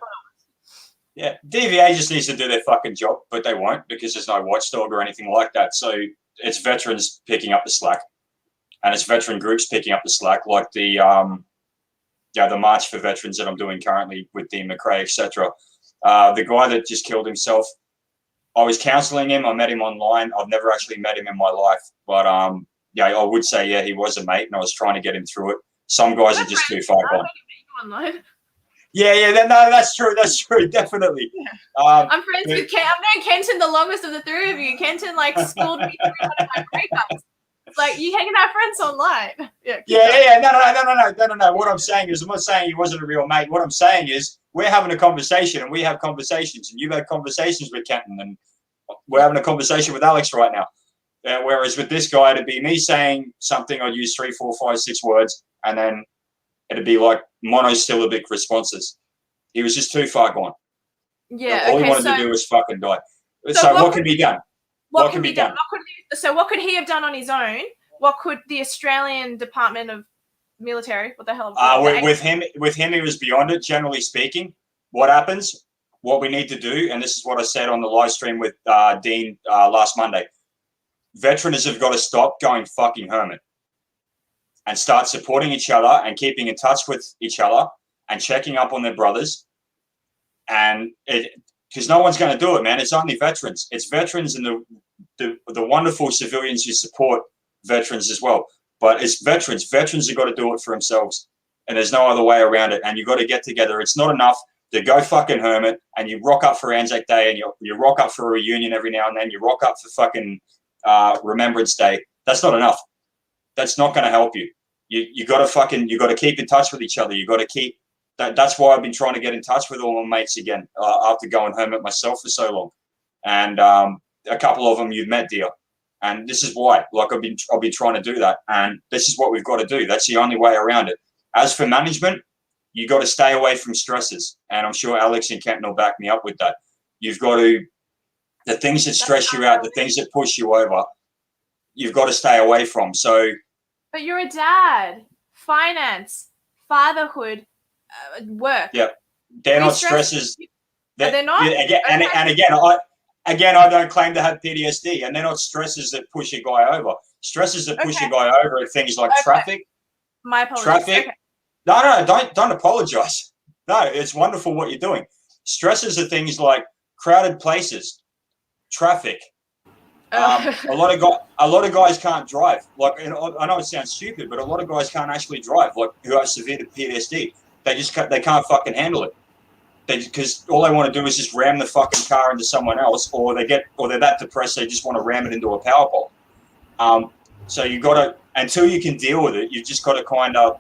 yeah, DVA just needs to do their fucking job, but they won't because there's no watchdog or anything like that. So it's veterans picking up the slack, and it's veteran groups picking up the slack, like the March for Veterans that I'm doing currently with Dean McRae, etc. The guy that just killed himself, I was counselling him. I met him online. I've never actually met him in my life, but yeah, I would say yeah, he was a mate, and I was trying to get him through it. Some guys are just too far gone. Yeah, no, that's true. That's true, definitely. Yeah. I'm friends with Ken. I've known Kenton the longest of the three of you. Kenton like schooled me through one of my breakups. It's like you can have friends online. No. What I'm saying is, I'm not saying he wasn't a real mate. What I'm saying is, we're having a conversation, and we have conversations, and you've had conversations with Kenton, and we're having a conversation with Alex right now. Whereas with this guy, it'd be me saying something, I'd use 3, 4, 5, 6 words, and then it'd be like monosyllabic responses. He was just too far gone. Yeah. All he wanted to do was fucking die. So what can be done? What can be done? What could he have done on his own? What could the Australian Department of Military? What the hell? With him, he was beyond it. Generally speaking, what happens? What we need to do, and this is what I said on the live stream with Dean last Monday. Veterans have got to stop going fucking hermit and start supporting each other and keeping in touch with each other and checking up on their brothers. And because no one's going to do it, man. It's only veterans. It's veterans and the wonderful civilians who support veterans as well. But it's veterans. Veterans have got to do it for themselves. And there's no other way around it. And you've got to get together. It's not enough to go fucking hermit and you rock up for Anzac Day and you rock up for a reunion every now and then. You rock up for fucking Remembrance Day. That's not enough. That's not going to help you. You got to keep in touch with each other. You got to keep that's why I've been trying to get in touch with all my mates again after going hermit myself for so long. And a couple of them you've met, dear. And this is why, like I've been trying to do that. And this is what we've got to do. That's the only way around it. As for management, you got to stay away from stresses. And I'm sure Alex and Kenton will back me up with that. You've got to, the things that stress you out, the things that push you over, you've got to stay away from. So, but you're a dad, finance, fatherhood, work. Yeah, they're not stresses. They're not. Again, I don't claim to have PTSD, and they're not stresses that push a guy over. Stresses that push a guy over are things like traffic. My apologies. Traffic. Okay. No, don't apologize. No, it's wonderful what you're doing. Stresses are things like crowded places, traffic. A lot of guys can't drive. Like, I know it sounds stupid, but a lot of guys can't actually drive. Like, who have severe PTSD, they can't fucking handle it. Because all they want to do is just ram the fucking car into someone else, or they're that depressed they just want to ram it into a power pole. So you got to, until you can deal with it, you've just got to kind of,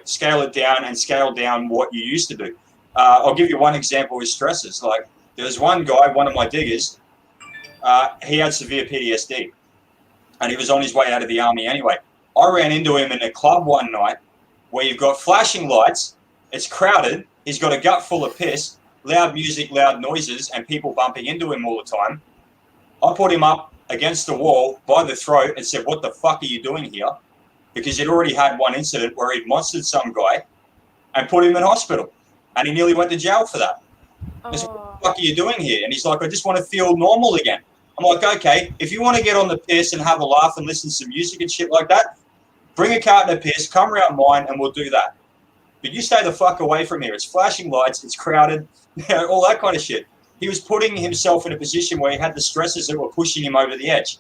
scale it down and scale down what you used to do. I'll give you one example with stresses. Like, there was one guy, one of my diggers. He had severe PTSD, and he was on his way out of the army anyway. I ran into him in a club one night where you've got flashing lights, it's crowded, he's got a gut full of piss, loud music, loud noises, and people bumping into him all the time. I put him up against the wall by the throat and said, "What the fuck are you doing here?" Because he'd already had one incident where he'd monstered some guy, and put him in hospital. And he nearly went to jail for that. I said, Oh. what the fuck are you doing here? And he's like, I just want to feel normal again. I'm like, okay, if you want to get on the piss and have a laugh and listen to some music and shit like that, bring a carton of piss, come around mine, and we'll do that. But you stay the fuck away from here. It's flashing lights, it's crowded, all that kind of shit. He was putting himself in a position where he had the stresses that were pushing him over the edge.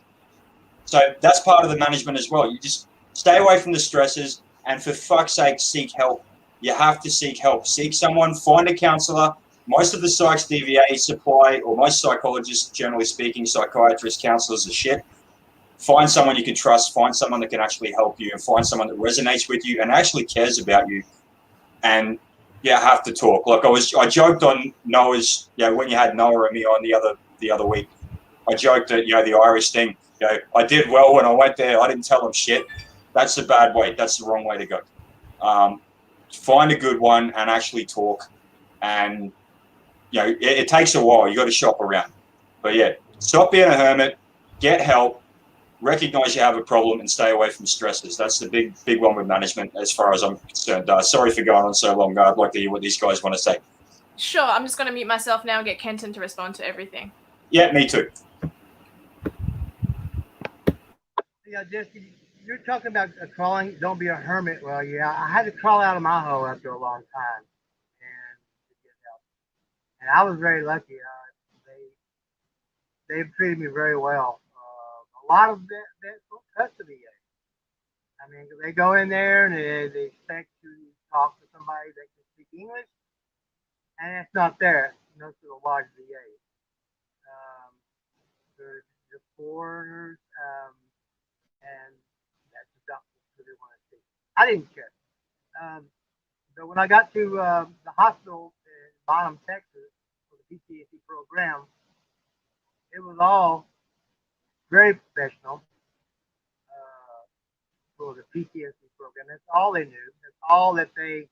So that's part of the management as well. You just stay away from the stresses, and for fuck's sake, seek help. You have to seek help. Seek someone, find a counselor. Most of the psychs DVA supply, or most psychologists, generally speaking, psychiatrists, counselors are shit. Find someone you can trust, find someone that can actually help you, and find someone that resonates with you and actually cares about you. And have to talk. Like I joked on Noah's, when you had Noah and me on the other week, I joked that, the Irish thing, I did well when I went there. I didn't tell them shit. That's the bad way. That's the wrong way to go. Find a good one and actually talk. And, it takes a while. You got to shop around. But stop being a hermit, get help, recognize you have a problem, and stay away from stresses. That's the big one with management as far as I'm concerned. Sorry for going on so long. I'd like to hear what these guys want to say. Sure. I'm just going to mute myself now and get Kenton to respond to everything. Yeah, me too. Yeah, Jesse, you're talking about crawling. Don't be a hermit. Well, I had to crawl out of my hole after a long time, and to get help. And I was very lucky. They've treated me very well. A lot of that don't touch the VA. I mean, they go in there and they expect to talk to somebody that can speak English, and it's not there. No, to a large VA. There's the foreigners, and that's the doctors who they want to see. I didn't care. So when I got to the hospital in Bonham, Texas, for the PTSD program, it was all very professional for the PTSD program. That's all they knew. That's all that they,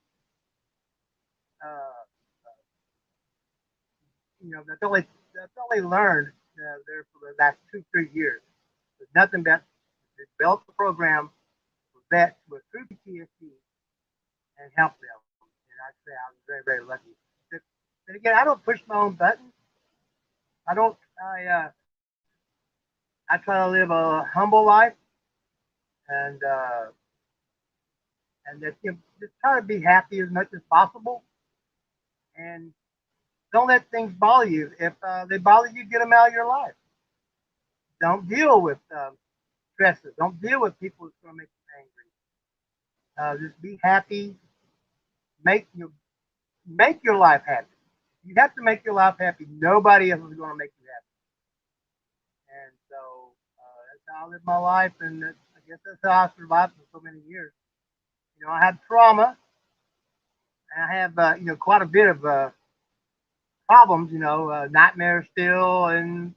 that's all they learned there for the last 2-3 years. There's nothing but to develop a program for vets with true PTSD and help them. And I'd say I was very, very lucky. But again, I don't push my own buttons. I don't. I try to live a humble life, and just try to be happy as much as possible, and don't let things bother you. If they bother you, get them out of your life. Don't deal with stresses. Don't deal with people who's going to make you angry. Just be happy. Make your life happy. You have to make your life happy. Nobody else is going to make you happy. And so that's how I live my life, and I guess that's how I survived for so many years. I had trauma, and I have quite a bit of problems. Nightmares still, and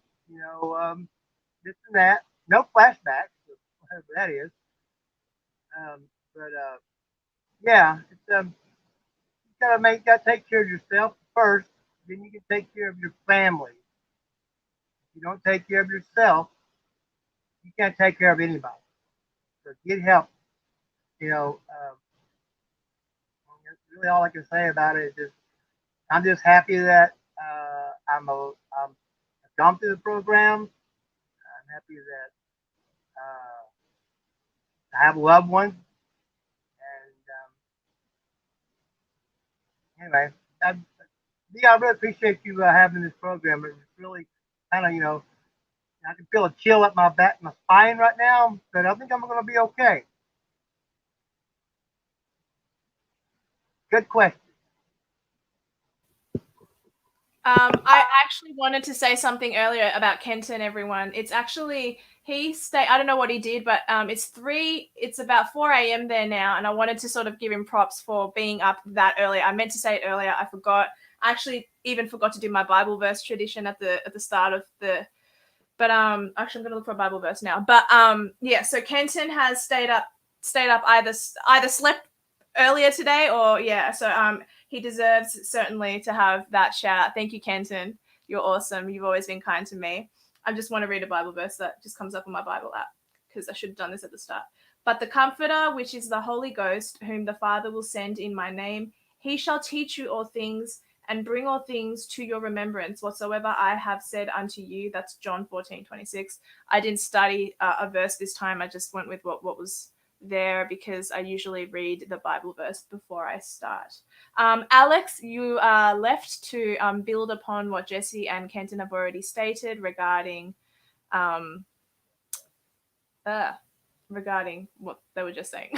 this and that. No flashbacks, whatever that is. It's you gotta take care of yourself first. Then you can take care of your family. If you don't take care of yourself, you can't take care of anybody. So get help. That's really all I can say about it. I'm just happy that I've gone through the program. I'm happy that I have loved ones. And anyway, I really appreciate you having this program. It's really kind of, I can feel a chill up my spine right now, but I think I'm going to be okay. Good question. I actually wanted to say something earlier about Kenton, everyone. It's actually, I don't know what he did, but it's about 4 a.m. there now, and I wanted to sort of give him props for being up that early. I meant to say it earlier. I forgot. I actually even forgot to do my Bible verse tradition at the start of the, but actually I'm going to look for a Bible verse now. But so Kenton has stayed up either slept earlier today or so he deserves certainly to have that shout out. Thank you, Kenton. You're awesome. You've always been kind to me. I just want to read a Bible verse that just comes up on my Bible app because I should have done this at the start. But the Comforter, which is the Holy Ghost, whom the Father will send in my name, He shall teach you all things and bring all things to your remembrance, whatsoever I have said unto you. That's John 14:26. I didn't study a verse this time. I just went with what was there because I usually read the Bible verse before I start. Alex, you are left to build upon what Jesse and Kenton have already stated regarding what they were just saying.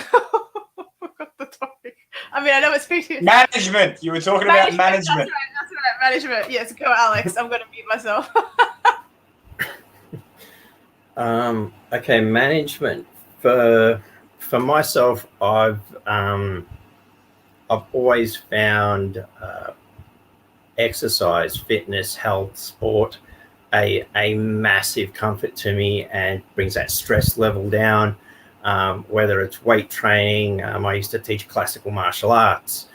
Forgot the topic. I mean, I know it's PTSD. Management. You were talking about management. That's right. Management. Yes, go, Alex. I'm going to mute myself. Okay, management. For myself, I've always found exercise, fitness, health, sport a massive comfort to me and brings that stress level down. Whether it's weight training, I used to teach classical martial arts,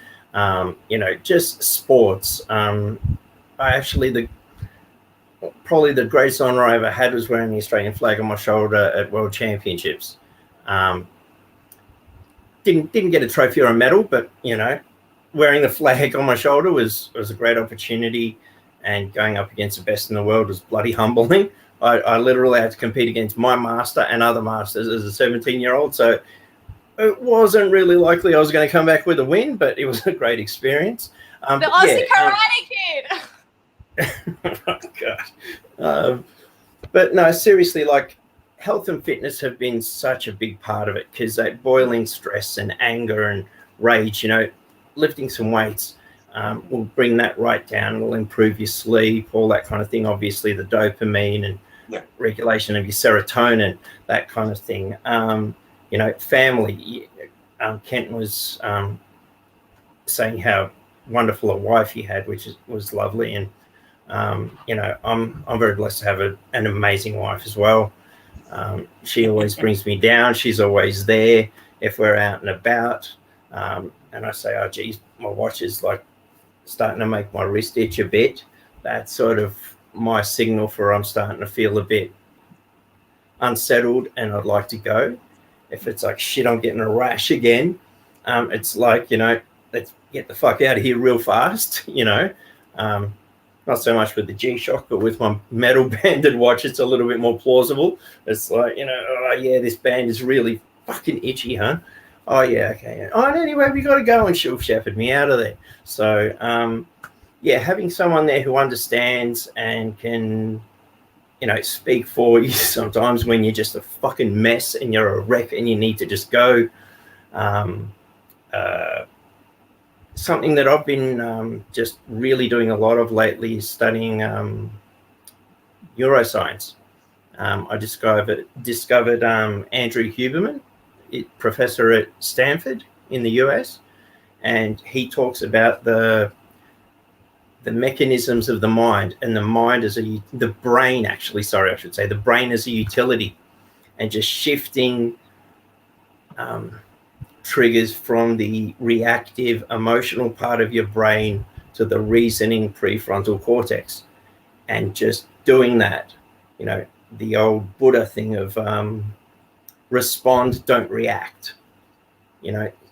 just sports. Probably the greatest honor I ever had was wearing the Australian flag on my shoulder at World Championships. Didn't get a trophy or a medal, but wearing the flag on my shoulder was a great opportunity, and going up against the best in the world was bloody humbling. I literally had to compete against my master and other masters as a 17-year-old, so it wasn't really likely I was going to come back with a win, but it was a great experience. The Aussie Karate Kid! Oh, God. But no, seriously, like, health and fitness have been such a big part of it, because that boiling stress and anger and rage, lifting some weights will bring that right down. It'll improve your sleep, all that kind of thing. Obviously, the dopamine and regulation of your serotonin, that kind of thing. Family. Kent was saying how wonderful a wife he had, which was lovely. And, I'm very blessed to have an amazing wife as well. She always brings me down. She's always there if we're out and about. And I say, oh, geez, my watch is like starting to make my wrist itch a bit. That's sort of my signal for I'm starting to feel a bit unsettled and I'd like to go. If it's like, shit, I'm getting a rash again, it's like, let's get the fuck out of here real fast, Not so much with the G-Shock, but with my metal banded watch, it's a little bit more plausible. It's like, oh, yeah, this band is really fucking itchy, huh? Oh, yeah, okay. Yeah. Oh, and anyway, we got to go, and she'll shepherd me out of there. So, having someone there who understands and can, speak for you sometimes when you're just a fucking mess and you're a wreck and you need to just go. Something that I've been just really doing a lot of lately is studying neuroscience. I discovered Andrew Huberman, professor at Stanford in the US, and he talks about the mechanisms of the mind, and the brain as a utility, and just shifting triggers from the reactive emotional part of your brain to the reasoning prefrontal cortex, and just doing that, the old Buddha thing of respond, don't react.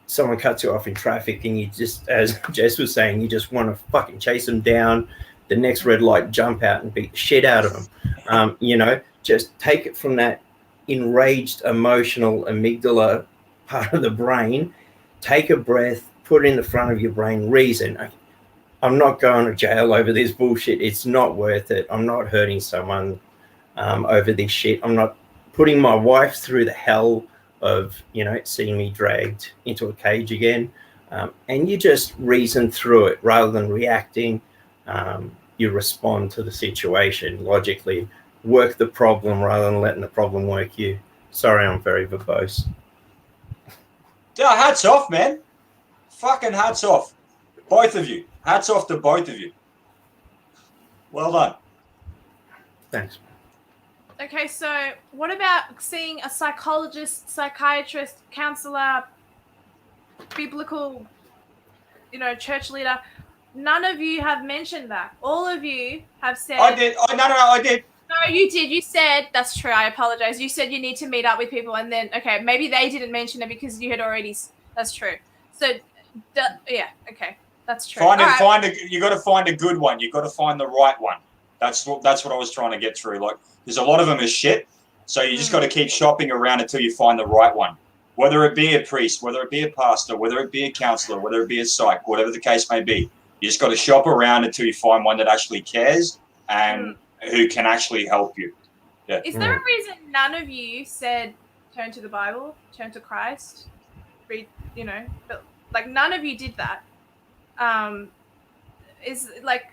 Someone cuts you off in traffic and you just, as Jess was saying, you just want to fucking chase them down, the next red light, jump out and beat the shit out of them. Just take it from that enraged emotional amygdala part of the brain, take a breath, put it in the front of your brain, reason. I'm not going to jail over this bullshit. It's not worth it. I'm not hurting someone over this shit. I'm not putting my wife through the hell of, seeing me dragged into a cage again. And you just reason through it rather than reacting. You respond to the situation logically, work the problem rather than letting the problem work you. Sorry, I'm very verbose. Yeah, hats off, man. Fucking hats off. Both of you. Hats off to both of you. Well done. Thanks. Okay, so what about seeing a psychologist, psychiatrist, counselor, biblical, church leader? None of you have mentioned that. All of you have said... I did. No, I did. No, you did. You said, that's true, I apologize. You said you need to meet up with people, and then, okay, maybe they didn't mention it because you had already... That's true. So, yeah, okay. That's true. You got to find a good one. You got to find the right one. That's what I was trying to get through. Like, there's a lot of them is shit. So you just got to keep shopping around until you find the right one. Whether it be a priest, whether it be a pastor, whether it be a counselor, whether it be a psych, whatever the case may be, you just got to shop around until you find one that actually cares and who can actually help you. Yeah. Is there a reason none of you said turn to the Bible, turn to Christ, read, but like none of you did that? Is like,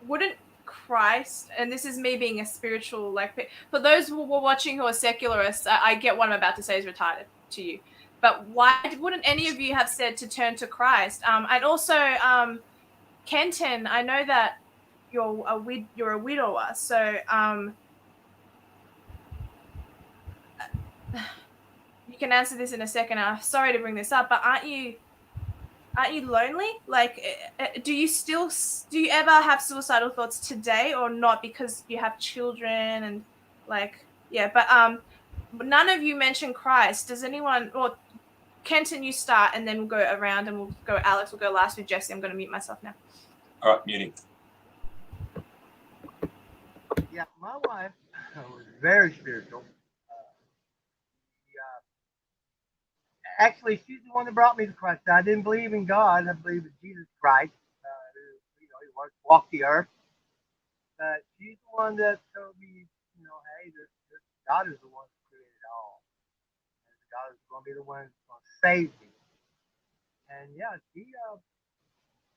wouldn't Christ, and this is me being a spiritual, like, for those who were watching who are secularists, I get what I'm about to say is retarded to you, but why wouldn't any of you have said to turn to Christ? And also, Kenton, I know that you're a widower, so you can answer this in a second. I'm sorry to bring this up, but aren't you lonely? Like, do you ever have suicidal thoughts today or not, because you have children and like, yeah, but none of you mentioned Christ. Does anyone, or Kenton, you start and then we'll go around and we'll go, Alex will go last with Jesse. I'm going to mute myself now. All right, muting. Yeah, my wife was very spiritual. Actually, she's the one that brought me to Christ. I didn't believe in God. I believed in Jesus Christ, who, he walked the earth. But she's the one that told me, hey, this God is the one who created all. And God is going to be the one who's going to save me. And yeah, she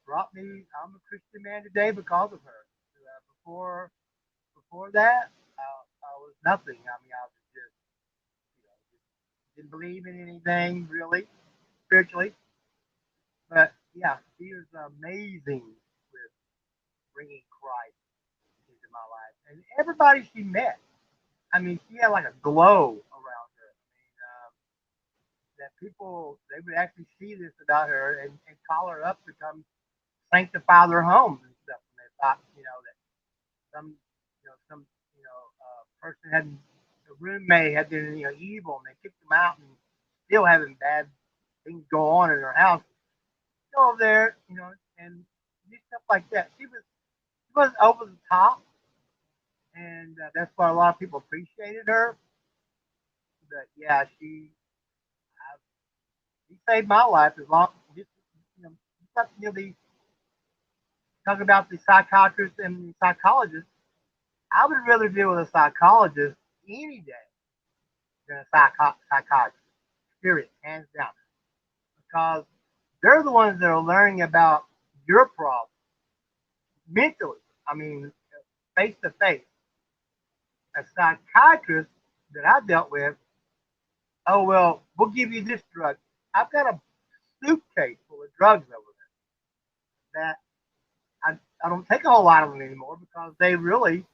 brought me. I'm a Christian man today because of her. Before that, I was nothing. I mean, I was just, didn't believe in anything really spiritually. But yeah, she was amazing with bringing Christ into my life, and everybody she met. I mean, she had like a glow around her. I mean, that people, they would actually see this about her and call her up to come sanctify their homes and stuff. And they thought, that some, person had a roommate had been, evil, and they kicked them out and still having bad things go on in her house. Go over there, and do stuff like that. She wasn't over the top, and that's why a lot of people appreciated her. But yeah, she saved my life. As long just the talking about the psychiatrist and the psychologist, I would rather deal with a psychologist any day than a psychiatrist. Period, hands down, because they're the ones that are learning about your problem mentally. I mean, face to face. A psychiatrist that I dealt with, oh well, we'll give you this drug. I've got a suitcase full of drugs over there that I don't take a whole lot of them anymore because they really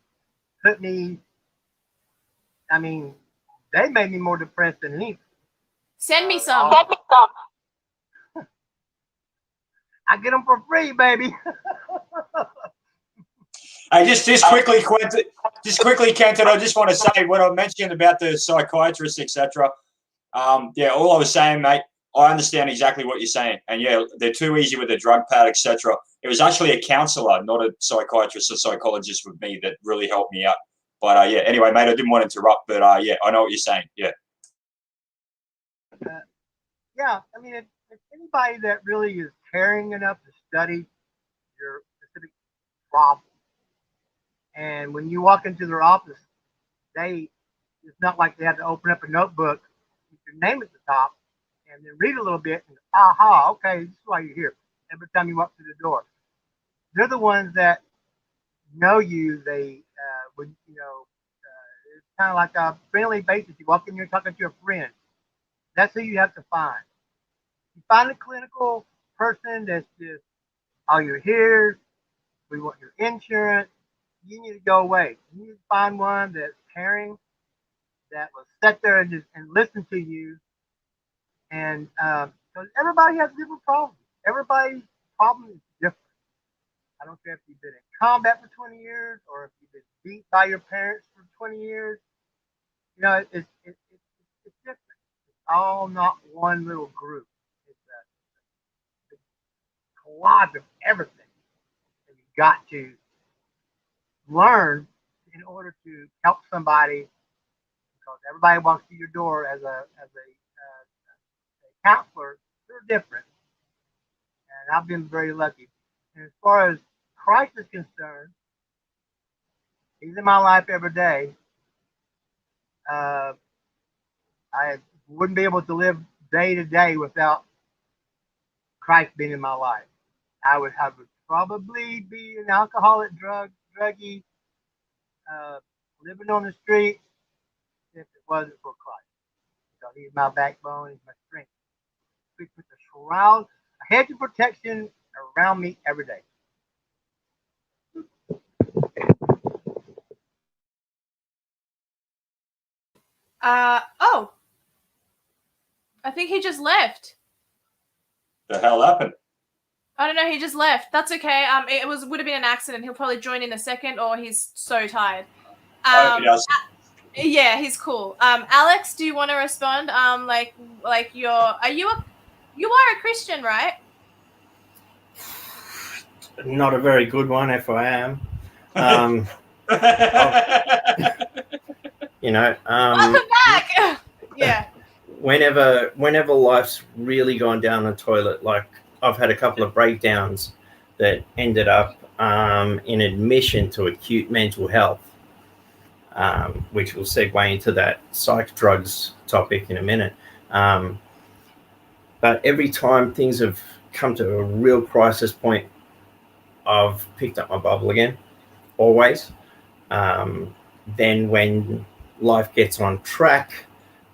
put me. I mean, they made me more depressed than anything. Send me some. I get them for free, baby. Hey, just quickly, Kenton, I just want to say what I mentioned about the psychiatrist, etc. Yeah, all I was saying, mate, I understand exactly what you're saying. And yeah, they're too easy with the drug pad, etc. It was actually a counselor, not a psychiatrist or psychologist with me that really helped me out. But yeah, anyway, mate, I didn't want to interrupt, but yeah, I know what you're saying. Yeah. Yeah, I mean, if anybody that really is caring enough to study your specific problem, and when you walk into their office, it's not like they have to open up a notebook with your name at the top and then read a little bit and aha, okay, this is why you're here. Every time you walk through the door, they're the ones that know you. They would, it's kind of like a friendly basis. You walk in here talking to a friend. That's who you have to find. You find a clinical person that's just, oh, you're here. We want your insurance. You need to go away. You need to find one that's caring, that will sit there and listen to you. And because everybody has different problems. Everybody's problem is different. I don't care if you've been in combat for 20 years or if you've been beat by your parents for 20 years. It's different. It's all not one little group. It's a swaths of everything that you got to learn in order to help somebody, because everybody walks through your door as a counselor. They're different, and I've been very lucky. And as far as Christ is concerned, He's in my life every day. I wouldn't be able to live day to day without Christ being in my life. I would probably be an alcoholic, druggie, living on the street if it wasn't for Christ. So He's my backbone, He's my strength. He puts a hedge of protection around me every day. Oh, I think he just left. The hell happened? I don't know. He just left. That's okay. It would have been an accident. He'll probably join in a second, or he's so tired. Yeah, he's cool. Alex, do you want to respond? Like you are a Christian, right? Not a very good one, if I am. Welcome back. Yeah. Whenever life's really gone down the toilet, like I've had a couple of breakdowns that ended up in admission to acute mental health, which will segue into that psych drugs topic in a minute. But every time things have come to a real crisis point, I've picked up my Bible again, always. Then when life gets on track,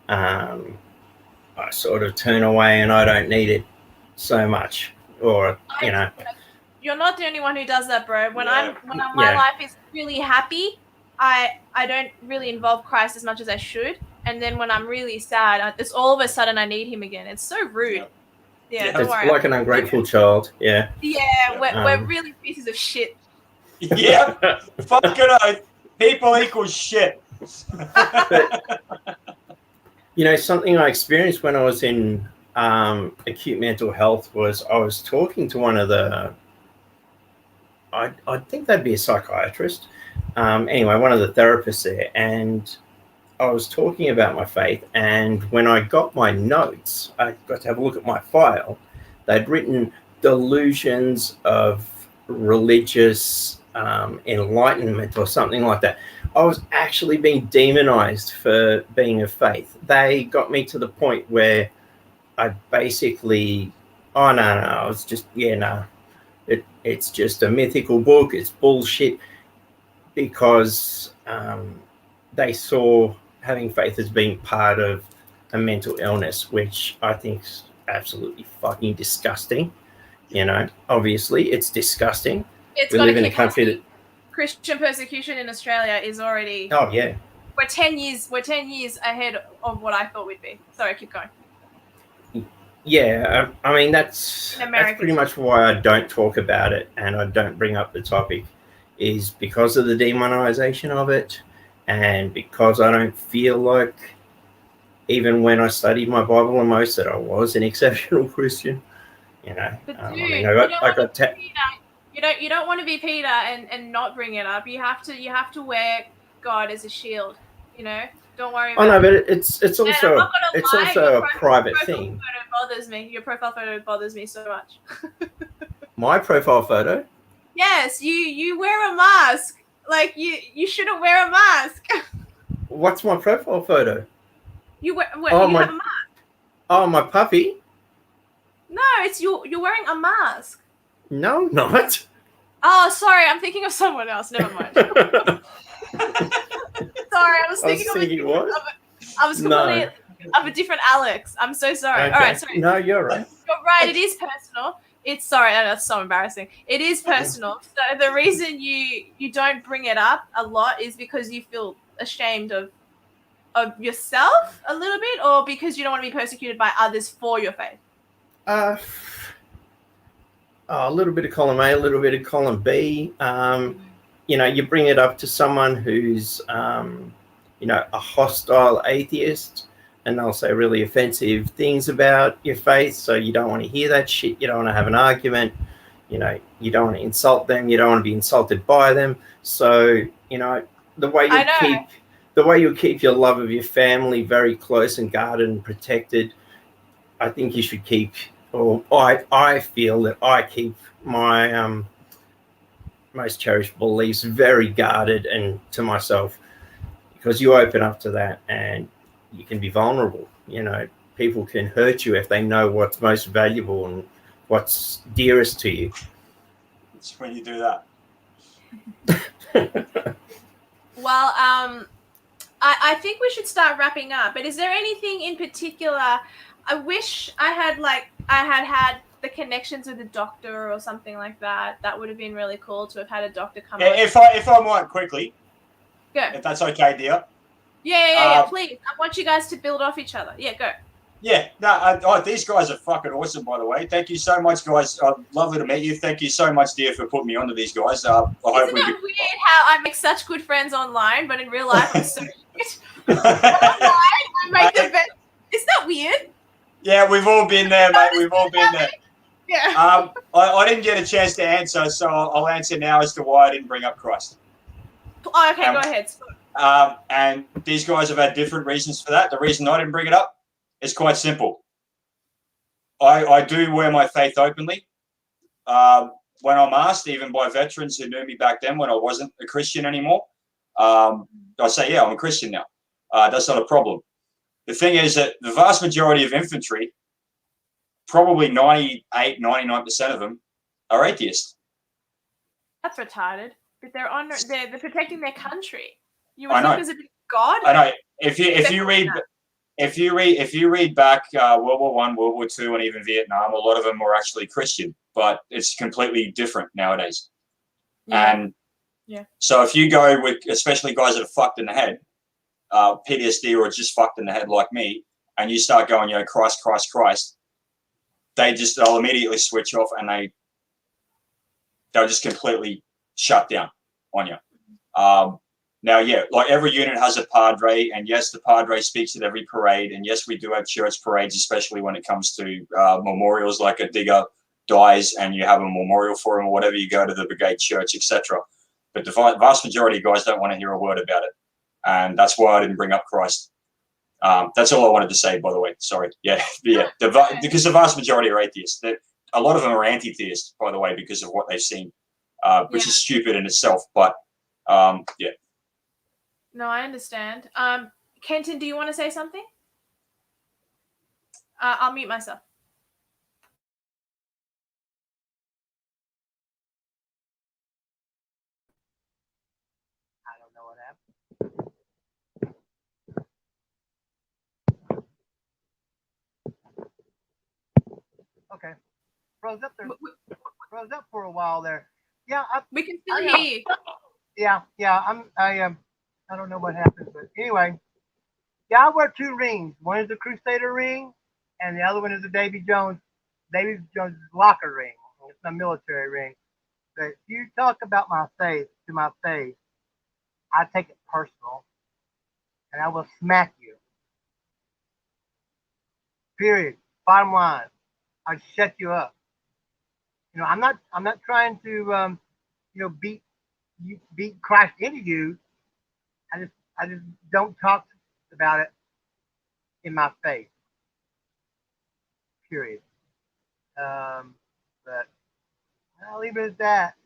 I sort of turn away and I don't need it so much. Or, You're not the only one who does that, bro. When my life is really happy, I don't really involve Christ as much as I should. And then when I'm really sad, it's all of a sudden I need Him again. It's so rude. Yeah, don't worry. It's like an ungrateful child. Yeah. Yeah, we're really pieces of shit. Yeah. Fucking people equal shit. But, something I experienced when I was in acute mental health was I was talking to one of the, I think that'd be a psychiatrist. Anyway, one of the therapists there, and I was talking about my faith, and when I got my notes, I got to have a look at my file. They'd written delusions of religious enlightenment or something like that. I was actually being demonized for being of faith. They got me to the point where I basically, I was just, it's just a mythical book. It's bullshit, because they saw having faith as being part of a mental illness, which I think is absolutely fucking disgusting. Obviously it's disgusting. We live in a country that Christian persecution in Australia is already. Oh yeah. We're 10 years ahead of what I thought we'd be. Sorry, keep going. Yeah, I mean that's pretty much why I don't talk about it and I don't bring up the topic, is because of the demonization of it, and because I don't feel like, even when I studied my Bible and most, that I was an exceptional Christian. But dude, you don't want to be Peter and not bring it up. You have to wear God as a shield. Don't worry about it. Oh no, but it's also a private thing. Your profile photo bothers me so much. My profile photo? Yes, you wear a mask. Like you shouldn't wear a mask. What's my profile photo? You have a mask. Oh, my puppy? No, it's you're wearing a mask. No, not. Oh, sorry, I'm thinking of someone else. Never mind. Sorry, I was thinking of a different Alex. I'm so sorry. Okay. All right, sorry. No, you're right. You're right. It is personal. That's so embarrassing. It is personal. So the reason you don't bring it up a lot is because you feel ashamed of yourself a little bit, or because you don't want to be persecuted by others for your faith. A little bit of column A, a little bit of column B. You bring it up to someone who's, a hostile atheist, and they'll say really offensive things about your faith. So you don't want to hear that shit. You don't want to have an argument. you know, you don't want to insult them, you don't want to be insulted by them. So, you know, the way you keep your love of your family very close and guarded and protected, I think you should keep, or I feel that I keep my most cherished beliefs very guarded and to myself, because you open up to that and you can be vulnerable. You know, people can hurt you if they know what's most valuable and what's dearest to you. It's when you do that. Well, I think we should start wrapping up. But is there anything in particular? I wish I had the connections with a doctor or something like that. That would have been really cool to have had a doctor come on. If I might quickly, go. If that's okay, dear. Yeah. Please, I want you guys to build off each other. Yeah, go. Yeah, no, these guys are fucking awesome, by the way. Thank you so much, guys. Lovely to meet you. Thank you so much, dear, for putting me onto these guys. Isn't it weird how I make such good friends online, but in real life I'm so shit? Online, I make the best. Isn't that weird? Yeah, we've all been there, mate. We've all been there. Yeah. I didn't get a chance to answer, so I'll answer now as to why I didn't bring up Christ. Oh, okay, go ahead. And these guys have had different reasons for that. The reason I didn't bring it up is quite simple. I do wear my faith openly. When I'm asked, even by veterans who knew me back then when I wasn't a Christian anymore, I say, yeah, I'm a Christian now. That's not a problem. The thing is that the vast majority of infantry, probably 98, 99% of them, are atheists. That's retarded. But they're protecting their country. You would think there's a bit of God. I know. If you read back World War I, World War II, and even Vietnam, a lot of them were actually Christian, but it's completely different nowadays. Yeah. And so if you go with, especially guys that are fucked in the head, PTSD or just fucked in the head like me, and you start going, you know, Christ, Christ, Christ, they'll immediately switch off and they'll just completely shut down on you. Now, yeah, like every unit has a padre, and yes, the padre speaks at every parade, and yes, we do have church parades, especially when it comes to memorials, like a digger dies and you have a memorial for him or whatever, you go to the brigade church, etc. But the vast majority of guys don't want to hear a word about it, and that's why I didn't bring up Christ. That's all I wanted to say, by the way. Sorry. Yeah. Because the vast majority are atheists. A lot of them are anti-theists, by the way, because of what they've seen, which is stupid in itself. But yeah. No, I understand. Kenton, do you want to say something? I'll mute myself. I don't know what happened. Okay. Froze up there. Froze up for a while there. Yeah, we can still hear you. Yeah. I don't know what happened, but anyway, yeah, I wear two rings. One is a Crusader ring, and the other one is a Davy Jones locker ring. It's a military ring. But if you talk about my faith to my face, I take it personal, and I will smack you. Period. Bottom line, I shut you up. You know, I'm not trying to beat Christ into you. I just don't talk about it in my face. Period. But I'll leave it at that.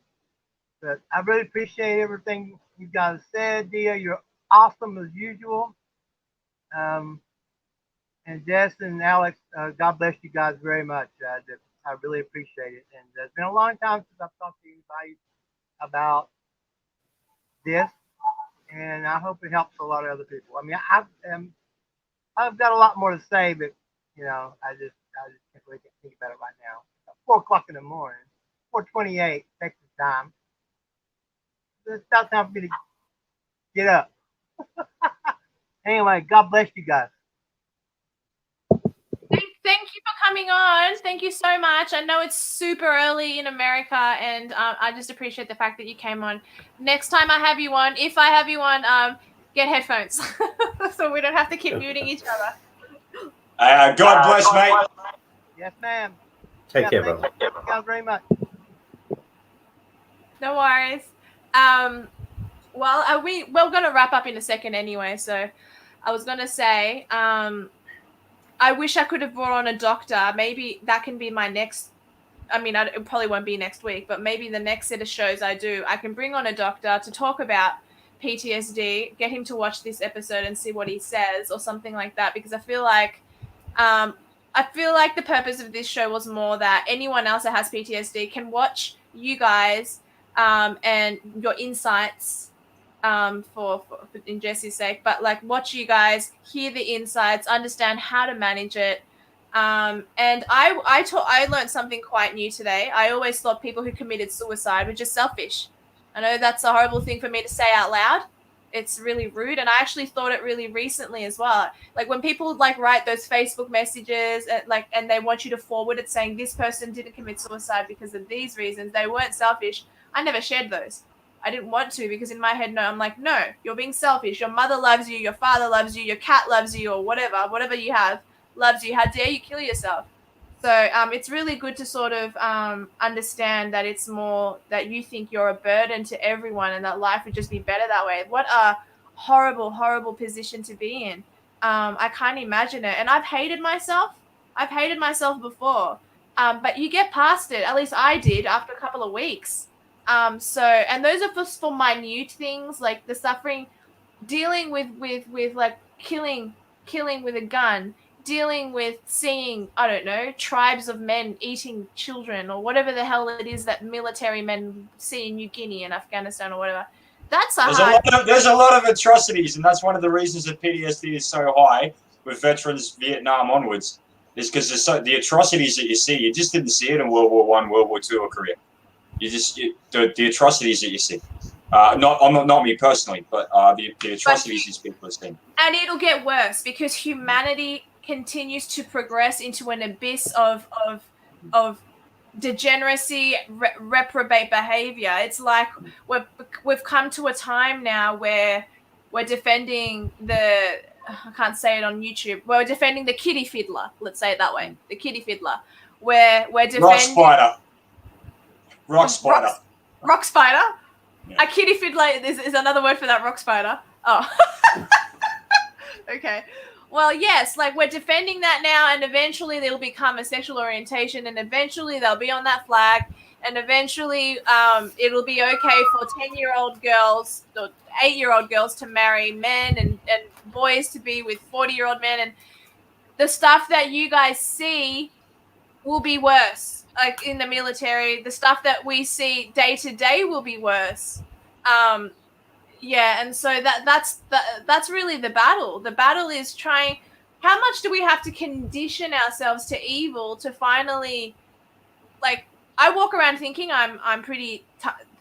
But I really appreciate everything you guys said, Dia. You're awesome as usual. And Jess and Alex, God bless you guys very much. I really appreciate it. And it's been a long time since I've talked to anybody about this, and I hope it helps a lot of other people. I mean, I've got a lot more to say, but you know, I just can't really think about it right now. It's 4 o'clock in the morning, 4:28 Texas time. It's about time for me to get up. Anyway, God bless you guys. Thank you for coming on. Thank you so much. I know it's super early in America, and I just appreciate the fact that you came on. Next time I have you on, if I have you on, get headphones so we don't have to keep muting each other. God bless, mate. Yes, ma'am. Take care, brother. Thank you guys very much. No worries. Well, we're going to wrap up in a second anyway. So I was going to say, I wish I could have brought on a doctor. Maybe that can be my next. I mean, it probably won't be next week, but maybe the next set of shows I do, I can bring on a doctor to talk about PTSD, get him to watch this episode and see what he says or something like that. Because I feel like the purpose of this show was more that anyone else that has PTSD can watch you guys and your insights for in Jesse's sake, but like watch you guys, hear the insights, understand how to manage it. And I learned something quite new today. I always thought people who committed suicide were just selfish. I know that's a horrible thing for me to say out loud. It's really rude, and I actually thought it really recently as well. Like when people like write those Facebook messages and they want you to forward it saying this person didn't commit suicide because of these reasons, they weren't selfish. I never shared those. I didn't want to because in my head, no, I'm like, no, you're being selfish. Your mother loves you, your father loves you, your cat loves you, or whatever you have loves you. How dare you kill yourself? So it's really good to sort of understand that it's more that you think you're a burden to everyone and that life would just be better that way. What a horrible, horrible position to be in. I can't imagine it. And I've hated myself. I've hated myself before. But you get past it. At least I did after a couple of weeks. And those are just for minute things like the suffering, dealing with like killing with a gun, dealing with seeing, I don't know, tribes of men eating children or whatever the hell it is that military men see in New Guinea and Afghanistan or whatever. That's there's a lot of atrocities, and that's one of the reasons that PTSD is so high with veterans Vietnam onwards, is because the atrocities that you see, you just didn't see it in World War I, World War II, or Korea. The atrocities that you see. Not me personally, but the atrocities these people are seeing. And it'll get worse because humanity continues to progress into an abyss of degeneracy, reprobate behavior. It's like we've come to a time now where we're defending I can't say it on YouTube. We're defending the kitty fiddler. Let's say it that way. The kitty fiddler. Where we're defending rock spider. Rock spider. Yeah. A kitty fiddler is another word for that rock spider. Oh. Okay. Well, yes, like we're defending that now, and eventually they'll become a sexual orientation, and eventually they'll be on that flag, and eventually it'll be okay for 10-year-old girls or 8-year-old girls to marry men and boys to be with 40-year-old men, and the stuff that you guys see will be worse. Like in the military, the stuff that we see day to day will be worse. Yeah, and so that's really the battle. The battle is trying. How much do we have to condition ourselves to evil to finally, like, I walk around thinking I'm pretty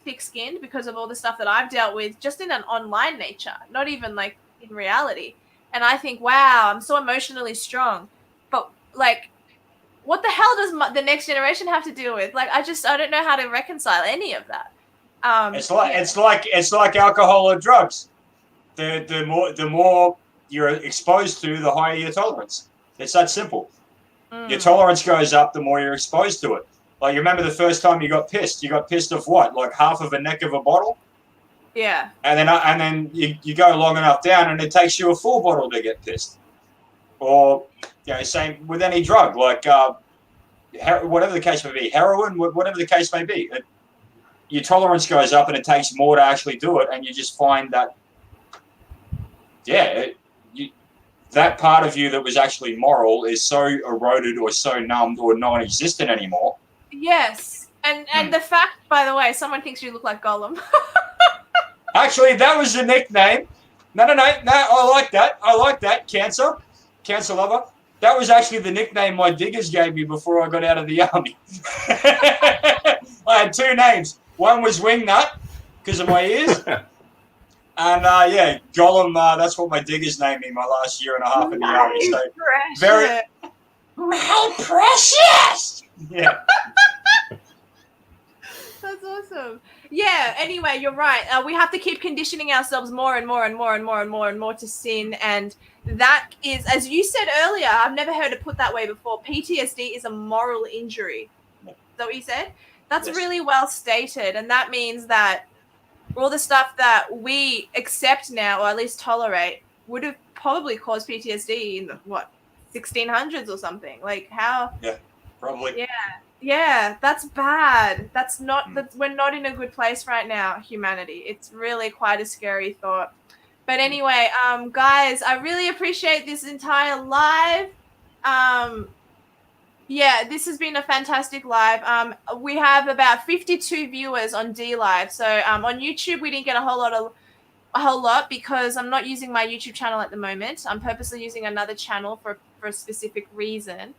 thick-skinned because of all the stuff that I've dealt with, just in an online nature, not even like in reality. And I think, wow, I'm so emotionally strong. But like, what the hell does the next generation have to deal with? Like, I don't know how to reconcile any of that. It's like alcohol or drugs. The more you're exposed to, the higher your tolerance. It's that simple. Your tolerance goes up the more you're exposed to it. Like, you remember the first time you got pissed? You got pissed off what? Like half of a neck of a bottle? Yeah. And then you go long enough down, and it takes you a full bottle to get pissed. Or, same with any drug, like whatever the case may be, heroin, whatever the case may be. Your tolerance goes up, and it takes more to actually do it, and you just find that, that part of you that was actually moral is so eroded or so numbed or non-existent anymore. Yes, and the fact, by the way, someone thinks you look like Gollum. Actually, that was the nickname. No, I like that. Cancer lover. That was actually the nickname my diggers gave me before I got out of the army. I had two names. One was Wingnut, because of my ears. And, Gollum, that's what my diggers named me my last year and a half in the army. So precious. Very... My precious! Yeah. That's awesome. Yeah, anyway, you're right. We have to keep conditioning ourselves more and more and more and more and more and more to sin. And that is, as you said earlier, I've never heard it put that way before. PTSD is a moral injury. Is that what you said? That's Yes. really well stated. And that means that all the stuff that we accept now, or at least tolerate, would have probably caused PTSD in the, 1600s or something. Like how? Yeah, probably. Yeah, that's bad. That's not. We're not in a good place right now, humanity. It's really quite a scary thought. But anyway, guys, I really appreciate this entire live. Yeah, this has been a fantastic live. We have about 52 viewers on D Live. So on YouTube, we didn't get a whole lot because I'm not using my YouTube channel at the moment. I'm purposely using another channel for a specific reason.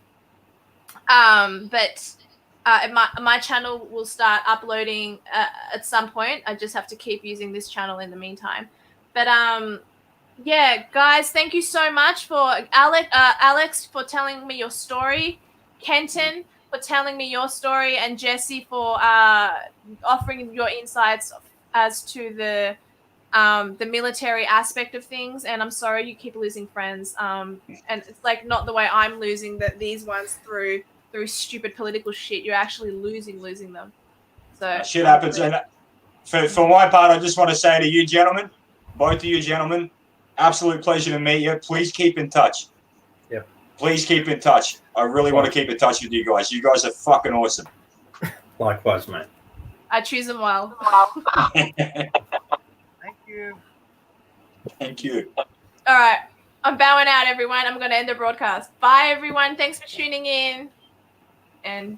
But my channel will start uploading at some point. I just have to keep using this channel in the meantime. But yeah, guys, thank you so much for Alex for telling me your story, Kenton for telling me your story, and Jesse for offering your insights as to the military aspect of things. And I'm sorry you keep losing friends. And it's like not the way I'm losing these ones through stupid political shit. You're actually losing them. So Shit happens. And for my part, I just want to say to you gentlemen, both of you gentlemen, absolute pleasure to meet you. Please keep in touch. Yeah. Please keep in touch. I really want to keep in touch with you guys. You guys are fucking awesome. Likewise, mate. I choose them well. Thank you. Thank you. All right. I'm bowing out, everyone. I'm going to end the broadcast. Bye, everyone. Thanks for tuning in. And